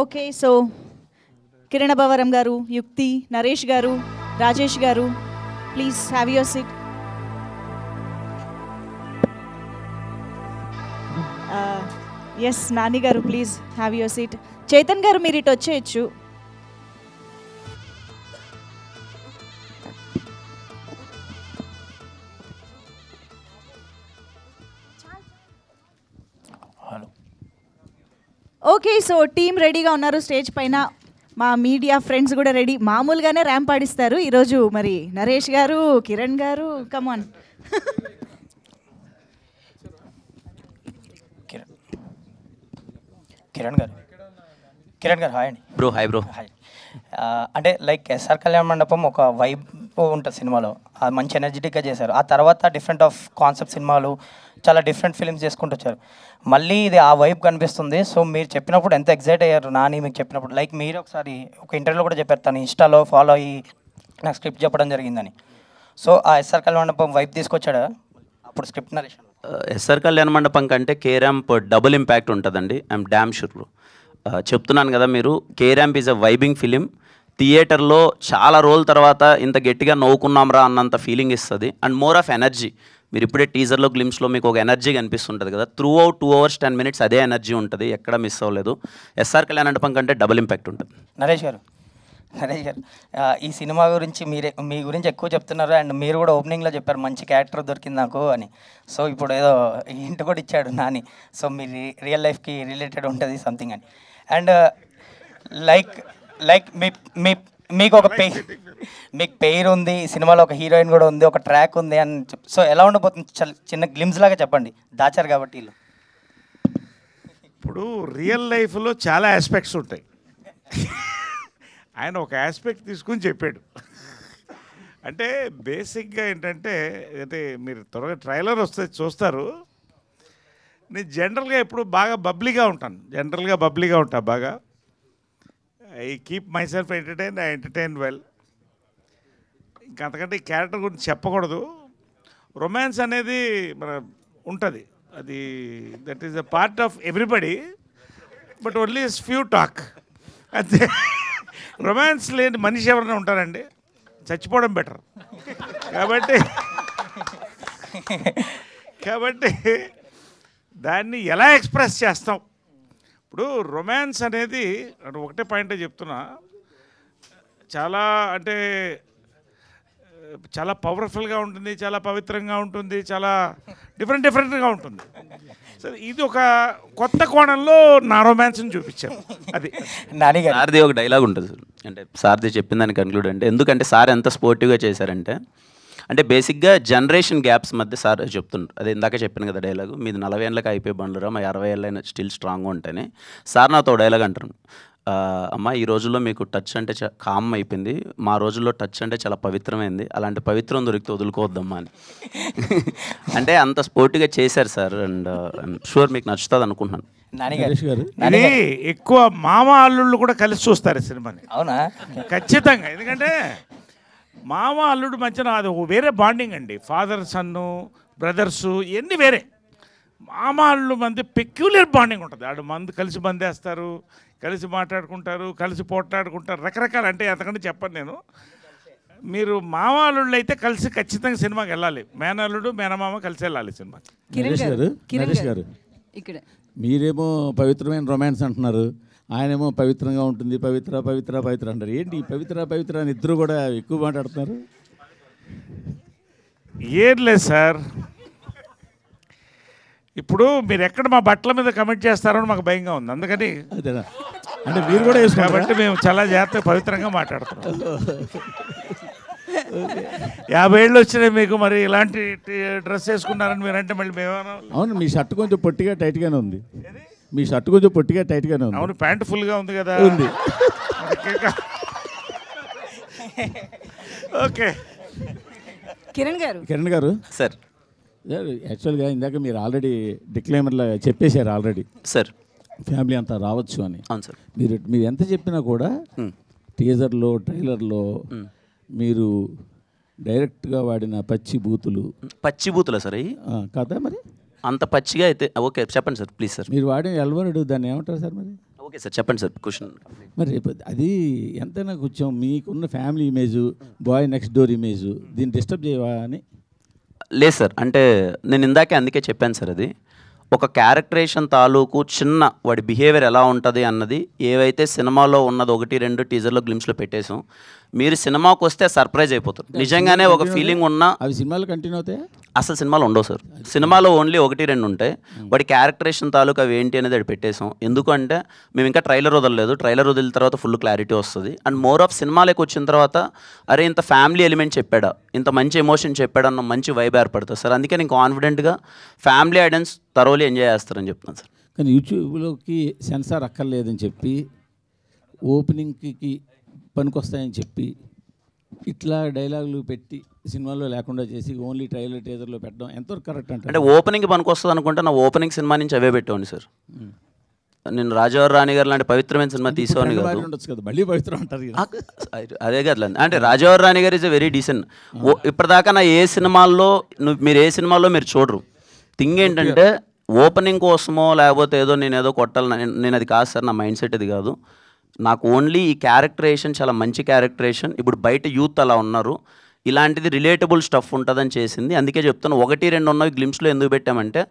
okay, so Kiran Abbavaram garu, Yukti, Naresh garu, Rajesh garu, please have your seat. Yes Nani garu, please have your seat. Chetan garu మీరు ఇటు వచ్చేయచ్చు. ఓకే, సో టీం రెడీగా ఉన్నారు స్టేజ్ పైన. మా మీడియా ఫ్రెండ్స్ కూడా రెడీ. మామూలుగానే ర్యాంప్ ఆడిస్తారు ఈరోజు. మరి నరేష్ గారు, కిరణ్ గారు, కమాన్. కిరణ్ గారు హాయ్ అండి. Bro hi bro. హాయ్. అంటే లైక్ ఎస్ఆర్ కళ్యాణ మండపం ఒక వైబ్ ఉంటుంది సినిమాలో, అది మంచి ఎనర్జెటిక్గా చేశారు. ఆ తర్వాత డిఫరెంట్ ఆఫ్ కాన్సెప్ట్ సినిమాలు, చాలా డిఫరెంట్ ఫిల్మ్స్ చేసుకుంటూ వచ్చారు. మళ్ళీ ఇది ఆ వైబ్ కనిపిస్తుంది. సో మీరు చెప్పినప్పుడు ఎంత ఎగ్జైట్ అయ్యారు నాని మీకు చెప్పినప్పుడు. లైక్ మీరు ఒకసారి ఒక ఇంటర్వ్యూలో కూడా చెప్పారు, తను ఇన్స్టాలో ఫాలో అయ్యి నాకు స్క్రిప్ట్ చెప్పడం జరిగిందని. సో ఆ ఎస్ఆర్ కళ్యాణ మండపం వైబ్ తీసుకొచ్చాడా అప్పుడు స్క్రిప్ట్ నరేషన్? ఎస్ఆర్ కళ్యాణ మండపం కంటే కే ర్యాంప్ డబుల్ ఇంపాక్ట్ ఉంటుందండి. I'm damn sure bro. చెప్తున్నాను కదా, మీరు K ramp is a vibing film. థియేటర్లో చాలా రోజుల తర్వాత ఇంత గట్టిగా నవ్వుకున్నాంరా అన్నంత ఫీలింగ్ ఇస్తుంది. And more of energy. మీరు ఇప్పుడే టీజర్లో గ్లిమ్స్లో మీకు ఒక ఎనర్జీ కనిపిస్తుంటుంది కదా, త్రూ అవుట్ 2 hours 10 minutes అదే ఎనర్జీ ఉంటుంది, ఎక్కడ మిస్ అవ్వలేదు. ఎస్ఆర్ కళ్యాణ మండపం కంటే డబుల్ ఇంపాక్ట్ ఉంటుంది. నరేష్ గారు ఈ సినిమా గురించి మీ గురించి ఎక్కువ చెప్తున్నారు. అండ్ మీరు కూడా ఓపెనింగ్లో చెప్పారు మంచి క్యారెక్టర్ దొరికింది నాకు అని. సో ఇప్పుడు ఏదో హింట్ కూడా ఇచ్చాడు నాని. సో మీ రియల్ లైఫ్కి రిలేటెడ్ ఉంటుంది సంథింగ్ అని. అండ్ లైక్ మీకు ఒక మీకు పేరు ఉంది, సినిమాలో ఒక హీరోయిన్ కూడా ఉంది, ఒక ట్రాక్ ఉంది అని సో ఎలా ఉండబోతుంది చిన్న గ్లిమ్స్ లాగా చెప్పండి, దాచారు కాబట్టి. ఇప్పుడు రియల్ లైఫ్లో చాలా ఆస్పెక్ట్స్ ఉంటాయి. ఆయన ఒక ఆస్పెక్ట్ తీసుకుని చెప్పాడు. అంటే బేసిక్గా ఏంటంటే, అంటే మీరు త్వరగా ట్రైలర్ వస్తే చూస్తారు. నేను జనరల్గా ఎప్పుడు బాగా బబ్లీగా ఉంటాను. బాగా I keep my self entertain, I entertain well. ఇంకా అంతకంటే ఈ క్యారెక్టర్ గురించి చెప్పకూడదు. రొమాన్స్ అనేది మన ఉంటుంది, అది that is a part of everybody, but only few talk అంతే. రొమాన్స్ లేని మనిషి ఎవరైనా ఉంటారండి? చచ్చిపోవడం బెటర్. కాబట్టి దాన్ని ఎలా ఎక్స్ప్రెస్ చేస్తాం? ఇప్పుడు రొమాన్స్ అనేది ఒకటే పాయింటే చెప్తున్నా, చాలా అంటే చాలా పవర్ఫుల్గా ఉంటుంది, చాలా పవిత్రంగా ఉంటుంది, చాలా డిఫరెంట్గా ఉంటుంది. సరే ఇది ఒక కొత్త కోణంలో నా రొమాన్స్ని చూపించాను. అది నానిగారు సార్ది ఒక డైలాగ్ ఉంటుంది సార్, అంటే సార్ది చెప్పిన దాన్ని కన్క్లూడ్ అంటే ఎందుకంటే సార్ ఎంత స్పోర్టివ్గా చేశారంటే అంటే బేసిక్గా జనరేషన్ గ్యాప్స్ మధ్య సార్ చెప్తుండ్రు. అదే ఇందాక చెప్పాను కదా డైలాగు, మీది 40 ఏళ్ళకి అయిపోయి బండ్లురా, మా 60 ఏళ్ళైనా స్టిల్ స్ట్రాంగ్గా ఉంటాయని. సార్ నాతో డైలాగ్ అంటారు, అమ్మ ఈ రోజుల్లో మీకు టచ్ అంటే కామ్ అయిపోయింది, మా రోజుల్లో టచ్ అంటే చాలా పవిత్రమైంది, అలాంటి పవిత్రం దొరికితే వదులుకోవద్దమ్మా అని. అంటే అంత స్పోర్టివ్గా చేశారు సార్. అండ్ షూర్ మీకు నచ్చుతుంది అనుకుంటున్నాను. నానిగారు ఇది ఎక్కువ మామ అల్లుళ్ళు కూడా కలిసి చూస్తారు ఈ సినిమాని. అవునా? ఖచ్చితంగా. ఎందుకంటే మామ అల్లుడు మధ్యన అది వేరే బాండింగ్ అండి. ఫాదర్ సన్ను, బ్రదర్సు ఇవన్నీ వేరే. మామ అల్లుడు మధ్య పెక్యులర్ బాండింగ్ ఉంటుంది. ఆడు మందు కలిసి బందేస్తారు, కలిసి మాట్లాడుకుంటారు, కలిసి పోట్లాడుకుంటారు, రకరకాల. అంటే అంతకంటే చెప్పను నేను. మీరు మామ అల్లుళ్ళు అయితే కలిసి ఖచ్చితంగా సినిమాకి వెళ్ళాలి. మేనల్లుడు మేనమామ కలిసి వెళ్ళాలి సినిమాకి. నరేష్ గారు ఇక్కడ మీరేమో పవిత్రమైన రొమాన్స్ అంటున్నారు, ఆయనేమో పవిత్రంగా ఉంటుంది, పవిత్ర పవిత్ర పవిత్ర అంటారు. ఏంటి పవిత్ర పవిత్ర అని ఇద్దరు కూడా ఎక్కువ మాట్లాడుతున్నారు? ఏం లేదు సార్, ఇప్పుడు మీరు ఎక్కడ మా బట్టల మీద కమెంట్ చేస్తారో మాకు భయంగా ఉంది. అందుకని అదేనా అంటే మీరు కూడా కాబట్టి మేము చాలా జాగ్రత్తగా పవిత్రంగా మాట్లాడుతున్నాం. 50 ఏళ్ళు వచ్చినాయి మీకు, మరి ఇలాంటి డ్రెస్ వేసుకున్నారని మీరంటే మళ్ళీ మేమేమన్నా? అవును, మీ షర్ట్ కొంచెం పొట్టిగా టైట్గానే ఉంది. మీ షర్ట్ కొంచెం పొట్టిగా టైట్గానే ఉంది. అవును, ప్యాంటు ఫుల్గా ఉంది కదా. ఉంది. ఓకే కిరణ్ గారు సార్ యాక్చువల్గా ఇందాక మీరు ఆల్రెడీ డిక్లైమర్లో చెప్పేశారు ఆల్రెడీ సార్ ఫ్యామిలీ అంతా రావచ్చు అని. అవును సార్. మీరు ఎంత చెప్పినా కూడా టీజర్లో ట్రైలర్లో మీరు డైరెక్ట్గా వాడిన పచ్చి బూతులా సార్ అవి కదా? మరి అంత పచ్చిగా అయితే ఓకే చెప్పండి సార్ ప్లీజ్ సార్. మీరు వాడిన ఎల్వరుడు దాన్ని ఏమంటారు సార్? మరి ఓకే సార్ చెప్పండి సార్ క్వశ్చన్. మరి అది ఎంతైనా కొంచెం మీకున్న family image, boy next door image దీన్ని డిస్టర్బ్ చేయవా అని? లేదు సార్, అంటే నేను ఇందాకే అందుకే చెప్పాను సార్, అది ఒక క్యారెక్టరేషన్ తాలూకు చిన్న వాడి బిహేవియర్ ఎలా ఉంటుంది అన్నది ఏవైతే సినిమాలో ఉన్నది 1-2 టీజర్లో గ్లిమ్స్లో పెట్టేసాం. మీరు సినిమాకి వస్తే సర్ప్రైజ్ అయిపోతారు. నిజంగానే ఒక ఫీలింగ్ ఉన్నా అవి సినిమాలు కంటిన్యూ అవుతాయి. అసలు సినిమాలు ఉండవు సార్, సినిమాలో ఓన్లీ 1-2 ఉంటాయి. వాడి క్యారెక్టరేషన్ తాలూకు అవి ఏంటి అనేది అది పెట్టేసాం. ఎందుకంటే మేము ఇంకా ట్రైలర్ వదలలేదు, ట్రైలర్ వదిలిన తర్వాత ఫుల్ క్లారిటీ వస్తుంది. అండ్ మోర్ ఆఫ్ సినిమాలోకి వచ్చిన తర్వాత అరే ఇంత ఫ్యామిలీ ఎలిమెంట్ చెప్పాడా, ఇంత మంచి ఎమోషన్ చెప్పాడా అన్న మంచి వైబ్ ఏర్పడుతుంది సార్. అందుకే నేను కాన్ఫిడెంట్గా ఫ్యామిలీ ఆడియన్స్ థరోలీ ఎంజాయ్ చేస్తారని చెప్తున్నాను సార్. కానీ యూట్యూబ్లోకి సెన్సార్ అక్కర్లేదని చెప్పి ఓపెనింగ్కి పనికొస్తాయని చెప్పి ఇట్లా డైలాగులు పెట్టి సినిమాలో లేకుండా చేసి ఓన్లీ ట్రైలర్ టీజర్లో పెట్టడం ఎంతవరకు కరెక్ట్ అంటే ఓపెనింగ్కి పనికొస్తుంది అనుకుంటే నా ఓపెనింగ్ సినిమా నుంచి అవే పెట్టేవాడిని సార్. నేను రాజావారి రాణి గారు లాంటి పవిత్రమైన సినిమా తీసేవాడిని కాదు. ఉండొచ్చు కదా, మళ్ళీ పవిత్రం అంటారు. అదే కదా, అంటే రాజావారి రాణి గారు ఇస్ ఎ వెరీ డీసెంట్. ఇప్పటిదాకా నా ఏ సినిమాల్లో మీరు ఏ సినిమాల్లో మీరు చూడరు. థింగ్ ఏంటంటే ఓపెనింగ్ కోసమో లేకపోతే ఏదో నేను ఏదో కొట్టాలని నేను అది కాదు సార్, నా మైండ్ సెట్ అది కాదు. నాకు ఓన్లీ ఈ క్యారెక్టరేషన్ చాలా మంచి క్యారెక్టరేషన్. ఇప్పుడు బయట యూత్ అలా ఉన్నారు, ఇలాంటిది రిలేటబుల్ స్టఫ్ ఉంటుందని చేసింది. అందుకే చెప్తాను 1-2 ఉన్నవి గ్లిమ్స్లో ఎందుకు పెట్టామంటే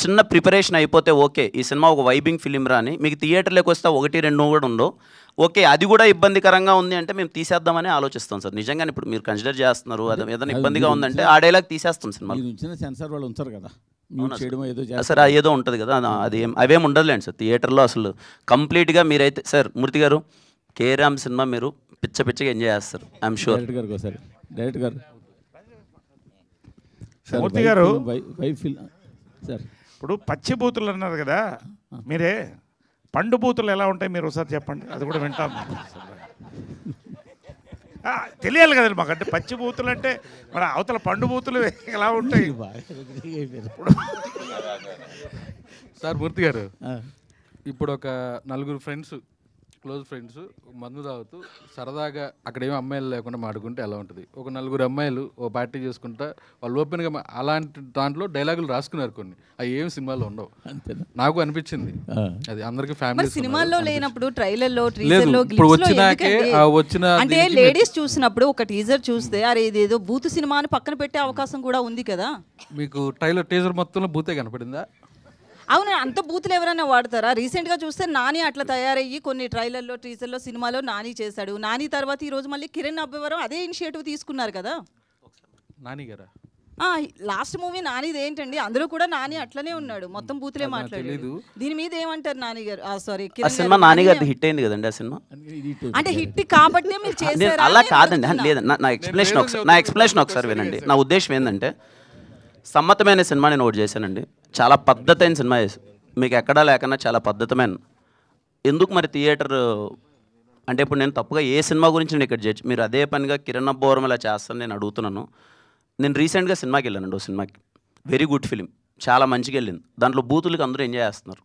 చిన్న ప్రిపరేషన్ అయిపోతే ఓకే ఈ సినిమా ఒక వైబింగ్ ఫిలిం రాని మీకు థియేటర్లోకి వస్తే 1-2 కూడా ఉండవు. ఓకే అది కూడా ఇబ్బందికరంగా ఉంది అంటే మేము తీసేద్దామని ఆలోచిస్తాం సార్. నిజంగానే ఇప్పుడు మీరు కన్సిడర్ చేస్తున్నారు అది ఏదైనా ఇబ్బందిగా ఉందంటే ఆ డైలాగ్ తీసేస్తాం సినిమా. సెన్సార్ వాళ్ళు ఉంచారు కదా సార్, ఏదో ఉంటుంది కదా, అది అవేం ఉండదులేండి సార్ థియేటర్లో అసలు కంప్లీట్గా. మీరైతే సార్ మూర్తి గారు కేరామ్ సినిమా మీరు పిచ్చగా ఎంజాయ్ చేస్తారు ఐఎమ్ షూర్. డైరెక్ట్ గారు మూర్తి గారు సార్ ఇప్పుడు పచ్చి బూతులు అన్నారు కదా, మీరే పండు బూతులు ఎలా ఉంటాయి మీరు ఒకసారి చెప్పండి, అది కూడా వింటాం. తెలియాలి కదండి మాకు. అంటే పచ్చి బూతులు అంటే మన అవతల పండు బూతులు ఎలా ఉంటాయి సార్? మూర్తి గారు ఇప్పుడు ఒక 4 ఫ్రెండ్స్ క్లోజ్ ఫ్రెండ్స్ మందు తాగుతూ సరదాగా అక్కడేమో అమ్మాయిలు లేకుండా మాడుకుంటే ఎలా ఉంటుంది? ఒక 4 అమ్మాయిలు ఓ పార్టీ చేసుకుంటా వాళ్ళు ఓపెన్గా అలాంటి దాంట్లో డైలాగులు రాసుకున్నారు కొన్ని, అవి ఏం సినిమాలో ఉండవు. నాకు అనిపించింది అది అందరికి ఫ్యామిలీ సినిమాల్లో లేనప్పుడు ట్రైలర్లో లేదు. ఇప్పుడు వచ్చినాకే వచ్చిన అంటే లేడీస్ చూసినప్పుడు ఒక టీజర్ చూస్తే అరే ఇదేదో బూతు సినిమా అని పక్కన పెట్టే అవకాశం కూడా ఉంది కదా. మీకు ట్రైలర్ టీజర్ మొత్తంలో బూతే కనపడిందా? అవును, అంత బూతులు ఎవరైనా వాడతారా? రీసెంట్గా చూస్తే నాని అట్లా తయారయ్యి కొన్ని ట్రైలర్లో టీజర్లో సినిమాలో నాని చేశాడు. నాని తర్వాత ఈరోజు మళ్ళీ కిరణ్ అబ్బవరం అదే ఇనిషియేటివ్ తీసుకున్నారు కదా. నాని గారా? లాస్ట్ మూవీ నానిది ఏంటండి, అందులో కూడా నాని అట్లనే ఉన్నాడు, మొత్తం బూతులే మాట్లాడాడు. దీని మీద ఏమంటారు నాని గారు? సారీ, ఆ సినిమా నాని గారిది హిట్ అయింది కదండి ఆ సినిమా. అంటే హిట్ కాబట్టి మీరు చేశారా? అలా కాదండి, లేదు. నా ఎక్స్ప్లెనేషన్ ఒకసారి వినండి. నా ఉద్దేశం ఏంటంటే, సమ్మతమైన సినిమా నేను ఒకటి చేశానండి. చాలా పద్ధతైన సినిమా చేసి, మీకు ఎక్కడా లేకన్నా చాలా పద్ధతమైన. ఎందుకు మరి థియేటర్ అంటే ఇప్పుడు నేను తప్పుగా ఏ సినిమా గురించి నేను ఇక్కడ జడ్జ్, మీరు అదే పనిగా కిరణ్ అబ్బవరం ఇలా చేస్తాను నేను అడుగుతున్నాను. నేను రీసెంట్గా సినిమాకి వెళ్ళానండి. ఓ సినిమాకి వెరీ గుడ్ ఫిలిం, చాలా మంచిగా వెళ్ళింది. దాంట్లో బూతులకి అందరూ ఎంజాయ్ చేస్తున్నారు.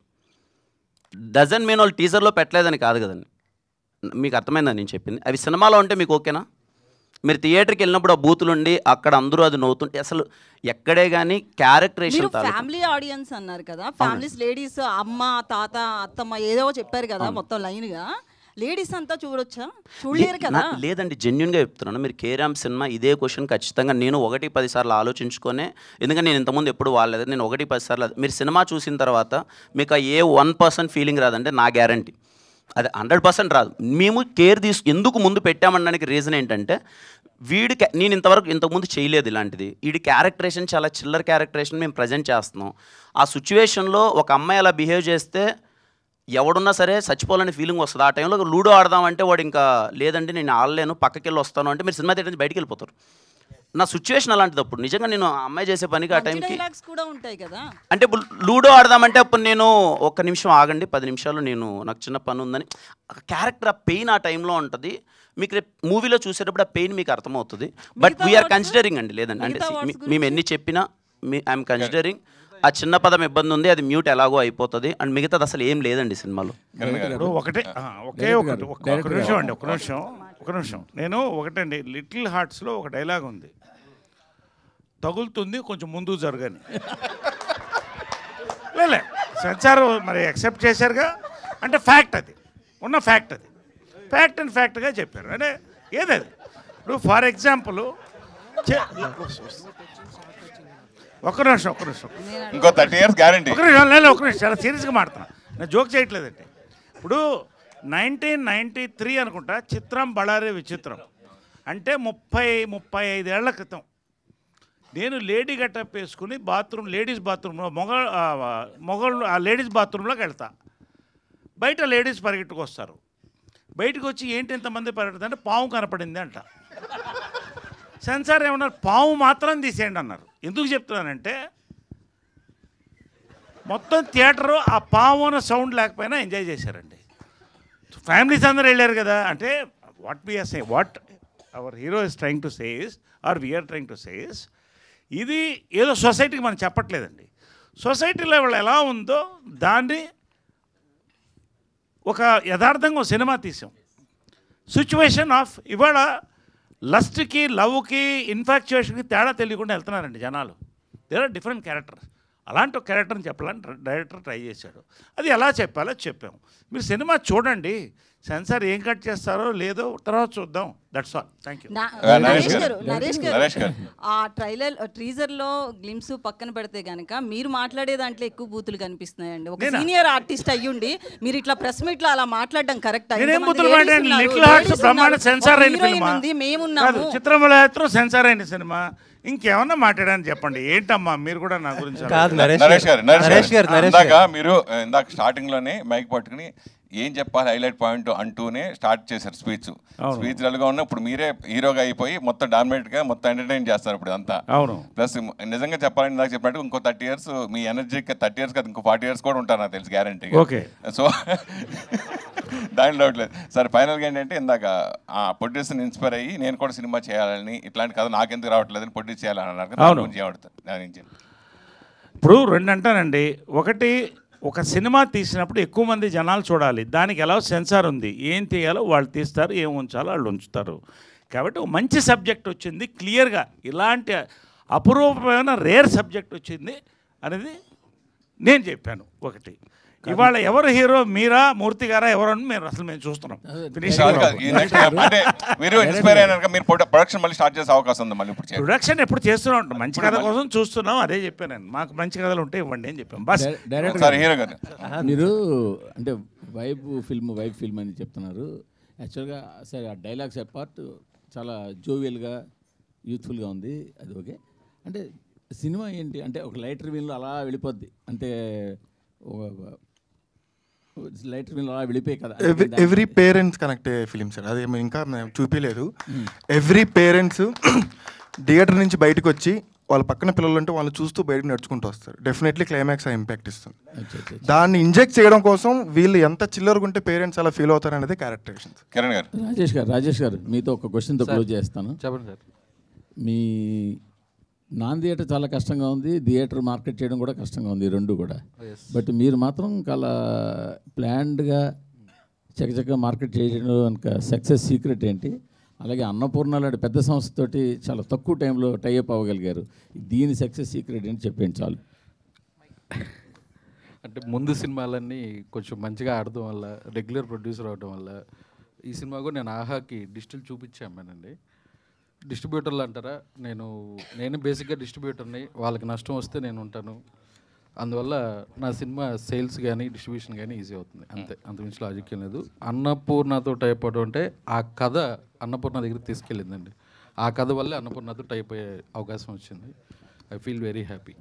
డజన్ మీన్ వాళ్ళు టీజర్లో పెట్టలేదని కాదు కదండి, మీకు అర్థమైందని నేను చెప్పింది. అవి సినిమాలో ఉంటే మీకు ఓకేనా? మీరు థియేటర్కి వెళ్ళినప్పుడు ఆ బూతులు ఉండి అక్కడ అందరూ అది నవ్వుతుంటే అసలు ఎక్కడే కానీ క్యారెక్టరేషన్. ఫ్యామిలీ ఆడియన్స్ అన్నారు కదా, ఫ్యామిలీస్, లేడీస్, అమ్మ, తాత, అత్తమ్మ ఏదో చెప్పారు కదా మొత్తం లైన్గా. లేడీస్ అంతా చూడొచ్చా? చూడలేరు కదా. లేదండి, జెన్యున్గా చెప్తున్నాను. మీరు కేరామ్ సినిమా ఇదే క్వశ్చన్ ఖచ్చితంగా నేను 1-10 సార్లు ఆలోచించుకొనే, ఎందుకంటే నేను ఇంతకుముందు ఎప్పుడు వాడలేదు. నేను 1-10 సార్లు మీరు సినిమా చూసిన తర్వాత మీకు ఆ ఏ 1% ఫీలింగ్ రాదంటే నా గ్యారంటీ అది 100% రాదు. మేము కేర్ ఎందుకు ముందు పెట్టామనడానికి రీజన్ ఏంటంటే, నేను ఇంతకుముందు చేయలేదు ఇలాంటిది. వీడి క్యారెక్టరేషన్ చాలా చిల్లర క్యారెక్టరేషన్ మేము ప్రజెంట్ చేస్తున్నాం. ఆ సిచ్యువేషన్లో ఒక అమ్మాయి అలా బిహేవ్ చేస్తే ఎవడున్నా సరే చచ్చిపోవాలని ఫీలింగ్ వస్తుంది. ఆ టైంలో లూడో ఆడదామంటే వాడు ఇంకా లేదండి నేను ఆడలేను పక్కకి వెళ్ళి వస్తాను అంటే మీరు సినిమా థియేటర్ నుంచి బయటికి వెళ్ళిపోతారు. నా సిచ్యువేషన్ అలాంటిది. అప్పుడు నిజంగా నేను ఆ అమ్మాయి చేసే పనికి ఆ టైంకి కూడా ఉంటాయి కదా. అంటే లూడో ఆడదామంటే అప్పుడు నేను 1 నిమిషం ఆగండి 10 నిమిషాలు నాకు చిన్న పని ఉందని క్యారెక్టర్ ఆ పెయిన్ ఆ టైంలో ఉంటుంది. మీకు రేపు మూవీలో చూసేటప్పుడు ఆ పెయిన్ మీకు అర్థమవుతుంది. బట్ వీఆర్ కన్సిడరింగ్ అండి, లేదండి అంటే మేము ఎన్ని చెప్పినా ఐఎమ్ కన్సిడరింగ్. ఆ చిన్న పదం ఇబ్బంది ఉంది, అది మ్యూట్ ఎలాగో అయిపోతుంది అండ్ మిగతాది అసలు ఏం లేదండి సినిమాలో. ఒక నిమిషం నేను ఒకటండి, లిటిల్ హార్ట్స్లో ఒక డైలాగ్ ఉంది, తగులుతుంది కొంచెం ముందు జరగని. లేలే సెన్సార్ మరి యాక్సెప్ట్ చేశారుగా, అంటే ఫ్యాక్ట్, అది ఉన్న ఫ్యాక్ట్, అది ఫ్యాక్ట్ అండ్ ఫ్యాక్ట్గా చెప్పారు. అంటే ఏదది ఇప్పుడు ఫర్ ఎగ్జాంపుల్ ఒక్క నిమిషం ఇంకో 30 years గ్యారంటీ. ఒక నిమిషం చాలా సీరియస్గా మాట్లాడుతున్నా, నేను జోక్ చేయట్లేదండి. ఇప్పుడు 1993 అనుకుంటా చిత్రం బళారే విచిత్రం అంటే 30-35 ఏళ్ల క్రితం నేను లేడీ గెటప్ వేసుకుని లేడీస్ బాత్రూంలో మొగళ్ళు ఆ లేడీస్ బాత్రూంలోకి వెళ్తా. బయట లేడీస్ పరిగెట్టుకు వస్తారు. బయటకు వచ్చి ఏంటి ఎంతమంది పరిగెడుతుంది అంటే పాము కనపడింది అంట. సెన్సార్ ఏమన్నారు, పాము మాత్రం తీసేయండి అన్నారు. ఎందుకు చెప్తున్నానంటే మొత్తం థియేటరు ఆ పాము అన్న సౌండ్ లేకపోయినా ఎంజాయ్ చేశారండి. ఫ్యామిలీస్ అందరూ వెళ్ళారు కదా. అంటే what our hero is trying to say is or we're trying to say is, ఇది ఏదో సొసైటీకి మనం చెప్పట్లేదండి. సొసైటీలో వాళ్ళు ఎలా ఉందో దాన్ని ఒక యథార్థంగా సినిమా తీసాం. సిచ్యువేషన్ ఆఫ్ ఇవాళ లస్ట్కి, లవ్కి, ఇన్ఫాక్చుయేషన్కి తేడా తెలియకుండా వెళ్తున్నారండి జనాలు. There are different characters. అలాంటి ఒక క్యారెక్టర్ని చెప్పాలని డైరెక్టర్ ట్రై చేశాడు. అది ఎలా చెప్పాలో చెప్పాము. మీరు సినిమా చూడండి, సెన్సార్ ఏం కట్ చేస్తారో లేదో తర్వాత చూద్దాం. That's all. Thank you. Naresh గారు, ఆ టీజర్లో గ్లిమ్స్ పక్కన పెడితే కనుక మీరు మాట్లాడే దాంట్లో ఎక్కువ బూతులు కనిపిస్తున్నాయండి. ఒక సీనియర్ ఆర్టిస్ట్ అయ్యుండి మీరు ఇట్లా ప్రెస్ మీట్లో అలా మాట్లాడడం కరెక్ట్? చిత్రంలో సెన్సార్ అయిన సినిమా ఇంకేమన్నా మాట్లాడని చెప్పండి. ఏంటమ్మా మీరు కూడా నా గురించి మీరు ఇందాక స్టార్టింగ్ లోనే మైక్ పట్టుకుని ఏం చెప్పాలి హైలైట్ పాయింట్ అంటూనే స్టార్ట్ చేశారు స్పీచ్ డల్గా ఉన్న. ఇప్పుడు మీరే హీరోగా అయిపోయి మొత్తం డామినేట్ గా మొత్తం ఎంటర్టైన్ చేస్తారు ఇప్పుడు అంతా. ప్లస్ నిజంగా చెప్పాలని ఇందాక చెప్పినట్టు ఇంకో 30 years మీ ఎనర్జీకి 30 years కదా ఇంకో 40 years కూడా ఉంటారు నాకు తెలుసు గ్యారంటీ. సో దాని డౌట్ లేదు సార్. ఫైనల్గా ఏంటంటే ఇందాక ఆ ప్రొడ్యూసర్ని ఇన్స్పైర్ అయ్యి నేను కూడా సినిమా చేయాలని, ఇట్లాంటి కథ నాకెందుకు రావట్లేదని ప్రొడ్యూస్ చేయాలని అన్నారు. ఇప్పుడు 2 అంటానండి. ఒకటి, ఒక సినిమా తీసినప్పుడు ఎక్కువ మంది జనాలు చూడాలి. దానికి ఎలా సెన్సార్ ఉంది, ఏం తీయాలో వాళ్ళు తీస్తారు, ఏం ఉంచాలో వాళ్ళు ఉంచుతారు. కాబట్టి ఒక మంచి సబ్జెక్ట్ వచ్చింది క్లియర్గా, ఇలాంటి అపురూపమైన రేర్ సబ్జెక్ట్ వచ్చింది అనేది నేను చెప్పాను ఒకటి. ఇవాళ ఎవరు హీరో, మీరా, మూర్తి గారా, ఎవరు అని మేము చూస్తున్నాం. అంటే మీరు ఇన్స్పైర్ అయినాక మీరు ప్రొడక్షన్ మళ్ళీ స్టార్ట్ చేసే అవకాశం ఉంది. మళ్ళీ ఇప్పుడు ప్రొడక్షన్ ఎప్పుడు చేస్తూనే ఉంటాం. మంచి కథ కోసం చూస్తున్నాం. అదే చెప్పాను నేను, మాకు మంచి కథలు ఉంటే ఇవ్వండి అని చెప్పాం. బస్ డైరెక్టర్ హీరో గారు మీరు అంటే వైబ్ ఫిల్మ్ అని చెప్తున్నారు. యాక్చువల్గా సరే ఆ డైలాగ్స్ అపార్ట్ చాలా జోవియల్గా యూత్ఫుల్గా ఉంది, అది ఓకే. అంటే సినిమా ఏంటి అంటే ఒక లైటర్ వీన్లో అలా వెళ్ళిపోద్ది, అంటే లైటర్ వీన్లో అలా వెళ్ళిపోయి కదా. ఎవ్రీ పేరెంట్స్ కనెక్ట్ అయ్యే ఫిలిం సార్, అది ఇంకా మేము చూపించలేదు. ఎవ్రీ పేరెంట్స్ థియేటర్ నుంచి బయటకు వచ్చి వాళ్ళ పక్కన పిల్లలు అంటే వాళ్ళు చూస్తూ బయటకు నడుచుకుంటూ వస్తారు. డెఫినెట్లీ క్లైమాక్స్ ఆ ఇంపాక్ట్ ఇస్తుంది. దాన్ని ఇంజెక్ట్ చేయడం కోసం వీళ్ళు ఎంత చిల్లరగా ఉంటే పేరెంట్స్ అలా ఫీల్ అవుతారు అనేది క్యారెక్టరేషన్. కిరణ్ గారు, రాజేష్ గారు మీతో ఒక క్వశ్చన్తో క్లోజ్ చేస్తాను. చెప్పండి సార్. మీ నాన్ థియేటర్ చాలా కష్టంగా ఉంది, థియేటర్ మార్కెట్ చేయడం కూడా కష్టంగా ఉంది, రెండు కూడా. బట్ మీరు మాత్రం చాలా ప్లాన్డ్గా చక్కచక్కగా మార్కెట్ చేయడం కనుక సక్సెస్ సీక్రెట్ ఏంటి? అలాగే అన్నపూర్ణ లాంటి పెద్ద సంస్థతోటి చాలా తక్కువ టైంలో టైఅప్ అవ్వగలిగారు, దీని సక్సెస్ సీక్రెట్ ఏంటి చెప్పండి చాలు. అంటే ముందు సినిమాలన్నీ కొంచెం మంచిగా ఆడటం వల్ల, రెగ్యులర్ ప్రొడ్యూసర్ అవడం వల్ల ఈ సినిమా కూడా నేను ఆహాకి డిజిటల్ చూపించామేనండి. డిస్ట్రిబ్యూటర్లు అంటారా, నేను బేసిక్గా డిస్ట్రిబ్యూటర్ని, వాళ్ళకి నష్టం వస్తే నేను ఉంటాను. అందువల్ల నా సినిమా సేల్స్ కానీ డిస్ట్రిబ్యూషన్ కానీ ఈజీ అవుతుంది, అంతే, అంతకుమించి లాజిక్ ఏం లేదు. అన్నపూర్ణతో టైప్ అవడం అంటే ఆ కథ అన్నపూర్ణ దగ్గరికి తీసుకెళ్ళిందండి. ఆ కథ వల్లే అన్నపూర్ణతో టైప్ అయ్యే అవకాశం వచ్చింది. I feel very happy.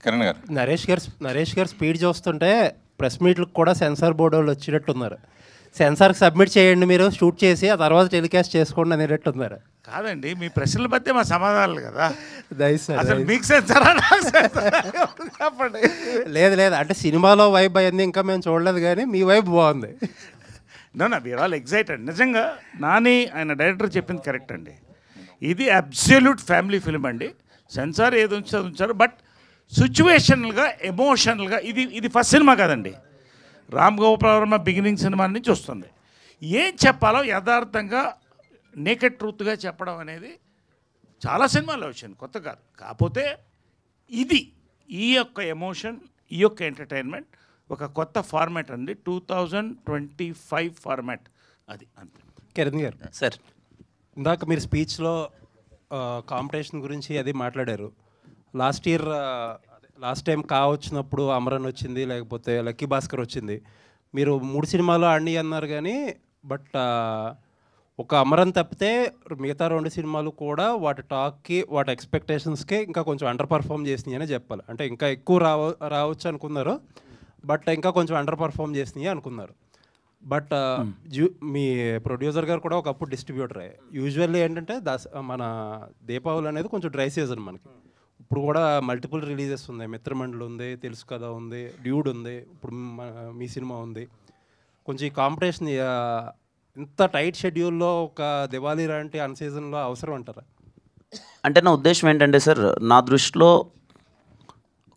Kiran గారు, నరేష్ గారు స్పీడ్ చూస్తుంటే ప్రెస్ మీట్లకు కూడా సెన్సార్ బోర్డు వాళ్ళు వచ్చినట్టున్నారు. సెన్సార్కి సబ్మిట్ చేయండి, మీరు షూట్ చేసి ఆ తర్వాత టెలికాస్ట్ చేసుకోండి అనేటట్టున్నారు. కాదండి, మీ ప్రశ్నల మధ్య మా సమాధానాలు కదా. అసలు మీకు సెన్సారా చెప్పండి. లేదు అంటే సినిమాలో వైబ్ అయింది ఇంకా మేము చూడలేదు, కానీ మీ వైబ్ బాగుంది. నా వీఆర్ ఆల్ ఎక్సైటెడ్. నిజంగా నాని ఆయన డైరెక్టర్ చెప్పింది కరెక్ట్ అండి. ఇది అబ్సల్యూట్ ఫ్యామిలీ ఫిల్మ్ అండి. సెన్సార్ ఏది ఉంచారు, బట్ సిచ్యువేషనల్గా, ఎమోషనల్గా ఇది ఫస్ట్ సినిమా కాదండి. రామ్ గోపాల్ వర్మ బిగినింగ్ సినిమా నుంచి వస్తుంది. ఏం చెప్పాలో యథార్థంగా నేకెడ్ ట్రూత్గా చెప్పడం అనేది చాలా సినిమాల్లో వచ్చింది, కొత్త కాదు. కాకపోతే ఈ యొక్క ఎమోషన్, ఈ యొక్క ఎంటర్టైన్మెంట్ ఒక కొత్త ఫార్మాట్ అండి, 2025 ఫార్మాట్, అది అంతే. కిరణ్ గారు సార్, ఇందాక మీరు స్పీచ్లో కాంపిటీషన్ గురించి అది మాట్లాడారు. లాస్ట్ టైం వచ్చినప్పుడు అమరన్ వచ్చింది, లేకపోతే లక్కీ భాస్కర్ వచ్చింది. మీరు 3 సినిమాలు ఆడి అన్నారు, కానీ బట్ ఒక అమరన్ తప్పితే మిగతా 2 సినిమాలు కూడా వాటి టాక్కి, వాటి ఎక్స్పెక్టేషన్స్కి ఇంకా కొంచెం అండర్ పర్ఫామ్ చేసినాయి అని చెప్పాలి. అంటే ఇంకా ఎక్కువ రావచ్చు అనుకున్నారు, బట్ ఇంకా కొంచెం అండర్ పర్ఫామ్ చేసినాయి అనుకున్నారు. బట్ మీ ప్రొడ్యూసర్ గారు కూడా ఒకప్పుడు డిస్ట్రిబ్యూటరే. యూజువల్లీ ఏంటంటే మన దీపావళి అనేది కొంచెం డ్రై సీజన్ మనకి. ఇప్పుడు కూడా మల్టిపుల్ రిలీజెస్ ఉన్నాయి, మిత్రమండలి ఉంది, తెలుసు కదా ఉంది, డ్యూడ్ ఉంది, ఇప్పుడు మీ సినిమా ఉంది. కొంచెం ఈ కాంపిటీషన్ ఇంత టైట్ షెడ్యూల్లో ఒక దివాళీ లాంటి అన్ సీజన్లో అవసరం అంటారా? అంటే నా ఉద్దేశం ఏంటంటే సార్, నా దృష్టిలో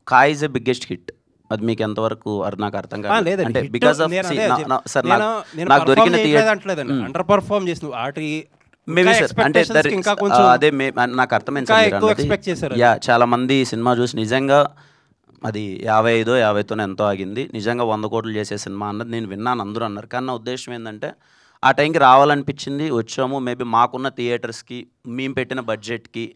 కాయ్ ఈజ్ ఎ బిగ్గెస్ట్ హిట్. అది మీకు ఎంతవరకు నాకు అర్థం కాదు. అంటే బికాస్ ఆఫ్ సార్ నాకు దొరికిన అండర్ పర్ఫార్మ్ చేసిన వాటి మేబీ సార్, అంటే అదే నాకు అర్థమైంది సార్. యా, చాలా మంది సినిమా చూసి నిజంగా అది 55-50తోనే ఎంతో ఆగింది, నిజంగా 100 కోట్లు చేసే సినిమా అన్నది నేను విన్నాను, అందరూ అన్నారు. కానీ నా ఉద్దేశం ఏంటంటే ఆ టైంకి రావాలనిపించింది, వచ్చాము. మేబీ మాకున్న థియేటర్స్కి, మేము పెట్టిన బడ్జెట్కి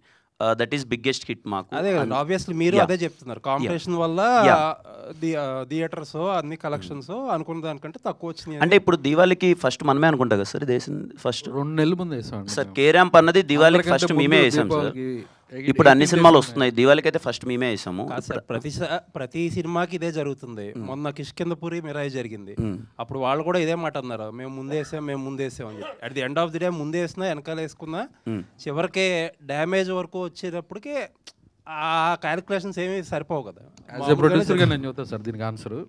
దట్ ఈస్ బిగ్గెస్ట్ హిట్ మాకు. అదే ఆబ్వియస్లీ మీరు అదే చెప్తున్నారు, కాంపిటీషన్ వల్ల థియేటర్స్ అన్ని కలెక్షన్స్ అనుకున్న దానికంటే తక్కువ వచ్చింది. అంటే ఇప్పుడు దివాళీకి ఫస్ట్ మనమే అనుకుంటా కదా సార్, ఇది వేసింది ఫస్ట్ 2 నెలల ముందు వేసాం సార్. కేరాంప్ అన్నది దివాళీకి ఫస్ట్ మేమే వేసాం సార్. ఇప్పుడు అన్ని సినిమాలు వస్తున్నాయి, దివాళీకి అయితే ఫస్ట్ మేమే వేసాము. ప్రతి సినిమాకి ఇదే జరుగుతుంది. మొన్న కిష్కిందపురి మిరాయి జరిగింది, అప్పుడు వాళ్ళు కూడా ఇదే మాట అన్నారు, మేము ముందేసాం అని చెప్పి. At the end of the day ముందేసినా వెనకాల వేసుకున్నా చివరికి డ్యామేజ్ వరకు వచ్చేటప్పటికి ఆ క్యాలిక్యులేషన్స్ ఏమీ సరిపోవు కదా. యాజ్ ఎ ప్రొడ్యూసర్గా నేను చెప్తాను సార్ దీనికి ఆన్సర్.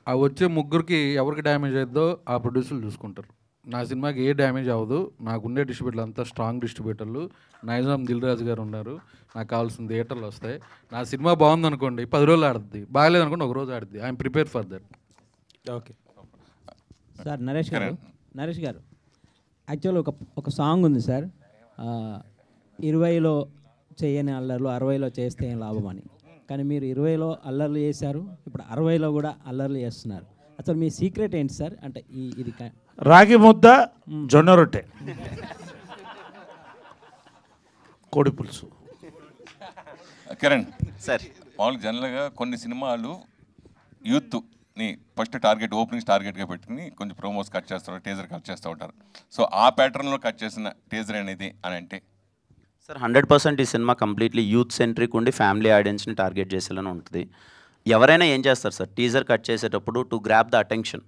ఆ వచ్చే ముగ్గురికి ఎవరికి డ్యామేజ్ అవుతుందో ఆ ప్రొడ్యూసర్లు చూసుకుంటారు. నా సినిమాకి ఏ డ్యామేజ్ అవ్వదు, నాకుండే డిస్ట్రిబ్యూటర్లు అంతా స్ట్రాంగ్ డిస్ట్రిబ్యూటర్లు. నైజాం దిల్ రాజు గారు ఉన్నారు, నాకు కావాల్సిన థియేటర్లు వస్తాయి. నా సినిమా బాగుందనుకోండి 10 రోజులు ఆడుద్ది, బాగలేదనుకోండి 1 రోజు ఆడుద్ది. I'm prepare for that. Okay sir. Naresh garu actual ఒక సాంగ్ ఉంది సార్, 20లో చేయని అల్లర్లు 60లో చేస్తే ఏం లాభం అని. కానీ మీరు 20లో అల్లర్లు చేశారు, ఇప్పుడు 60లో కూడా అల్లర్లు చేస్తున్నారు. అసలు మీ సీక్రెట్ ఏంటి సార్? అంటే ఇది రాగి ముద్ద, జొన్న రొట్టె, కోడి పులుసు. కిరణ్ సార్, మామూలుగా జనరల్గా కొన్ని సినిమాలు యూత్ని ఫస్ట్ టార్గెట్, ఓపెనింగ్స్ టార్గెట్గా పెట్టుకుని కొంచెం ప్రోమోస్ కట్ చేస్తారు, టీజర్ కట్ చేస్తూ ఉంటారు. సో ఆ ప్యాటర్న్లో కట్ చేసిన టీజర్ అనేది అని అంటే సార్ 100% ఈ సినిమా కంప్లీట్లీ యూత్ సెంట్రిక్ ఉండి ఫ్యామిలీ ఆడియన్స్ని టార్గెట్ చేసేలానే ఉంటుంది. ఎవరైనా ఏం చేస్తారు సార్, టీజర్ కట్ చేసేటప్పుడు టు గ్రాప్ ద అటెన్షన్,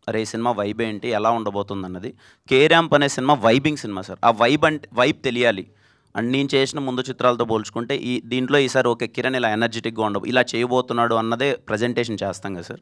అరే ఈ సినిమా వైబ్ ఏంటి, ఎలా ఉండబోతుంది అన్నది. కే-ర్యాంప్ అనే సినిమా వైబింగ్ సినిమా సార్. ఆ వైబ్ తెలియాలి. అండ్ నేను చేసిన ముందు చిత్రాలతో పోల్చుకుంటే దీంట్లో ఈసారి ఓకే కిరణ్ ఇలా ఎనర్జెటిక్గా ఇలా చేయబోతున్నాడు అన్నదే ప్రజెంటేషన్ చేస్తాం కదా సార్.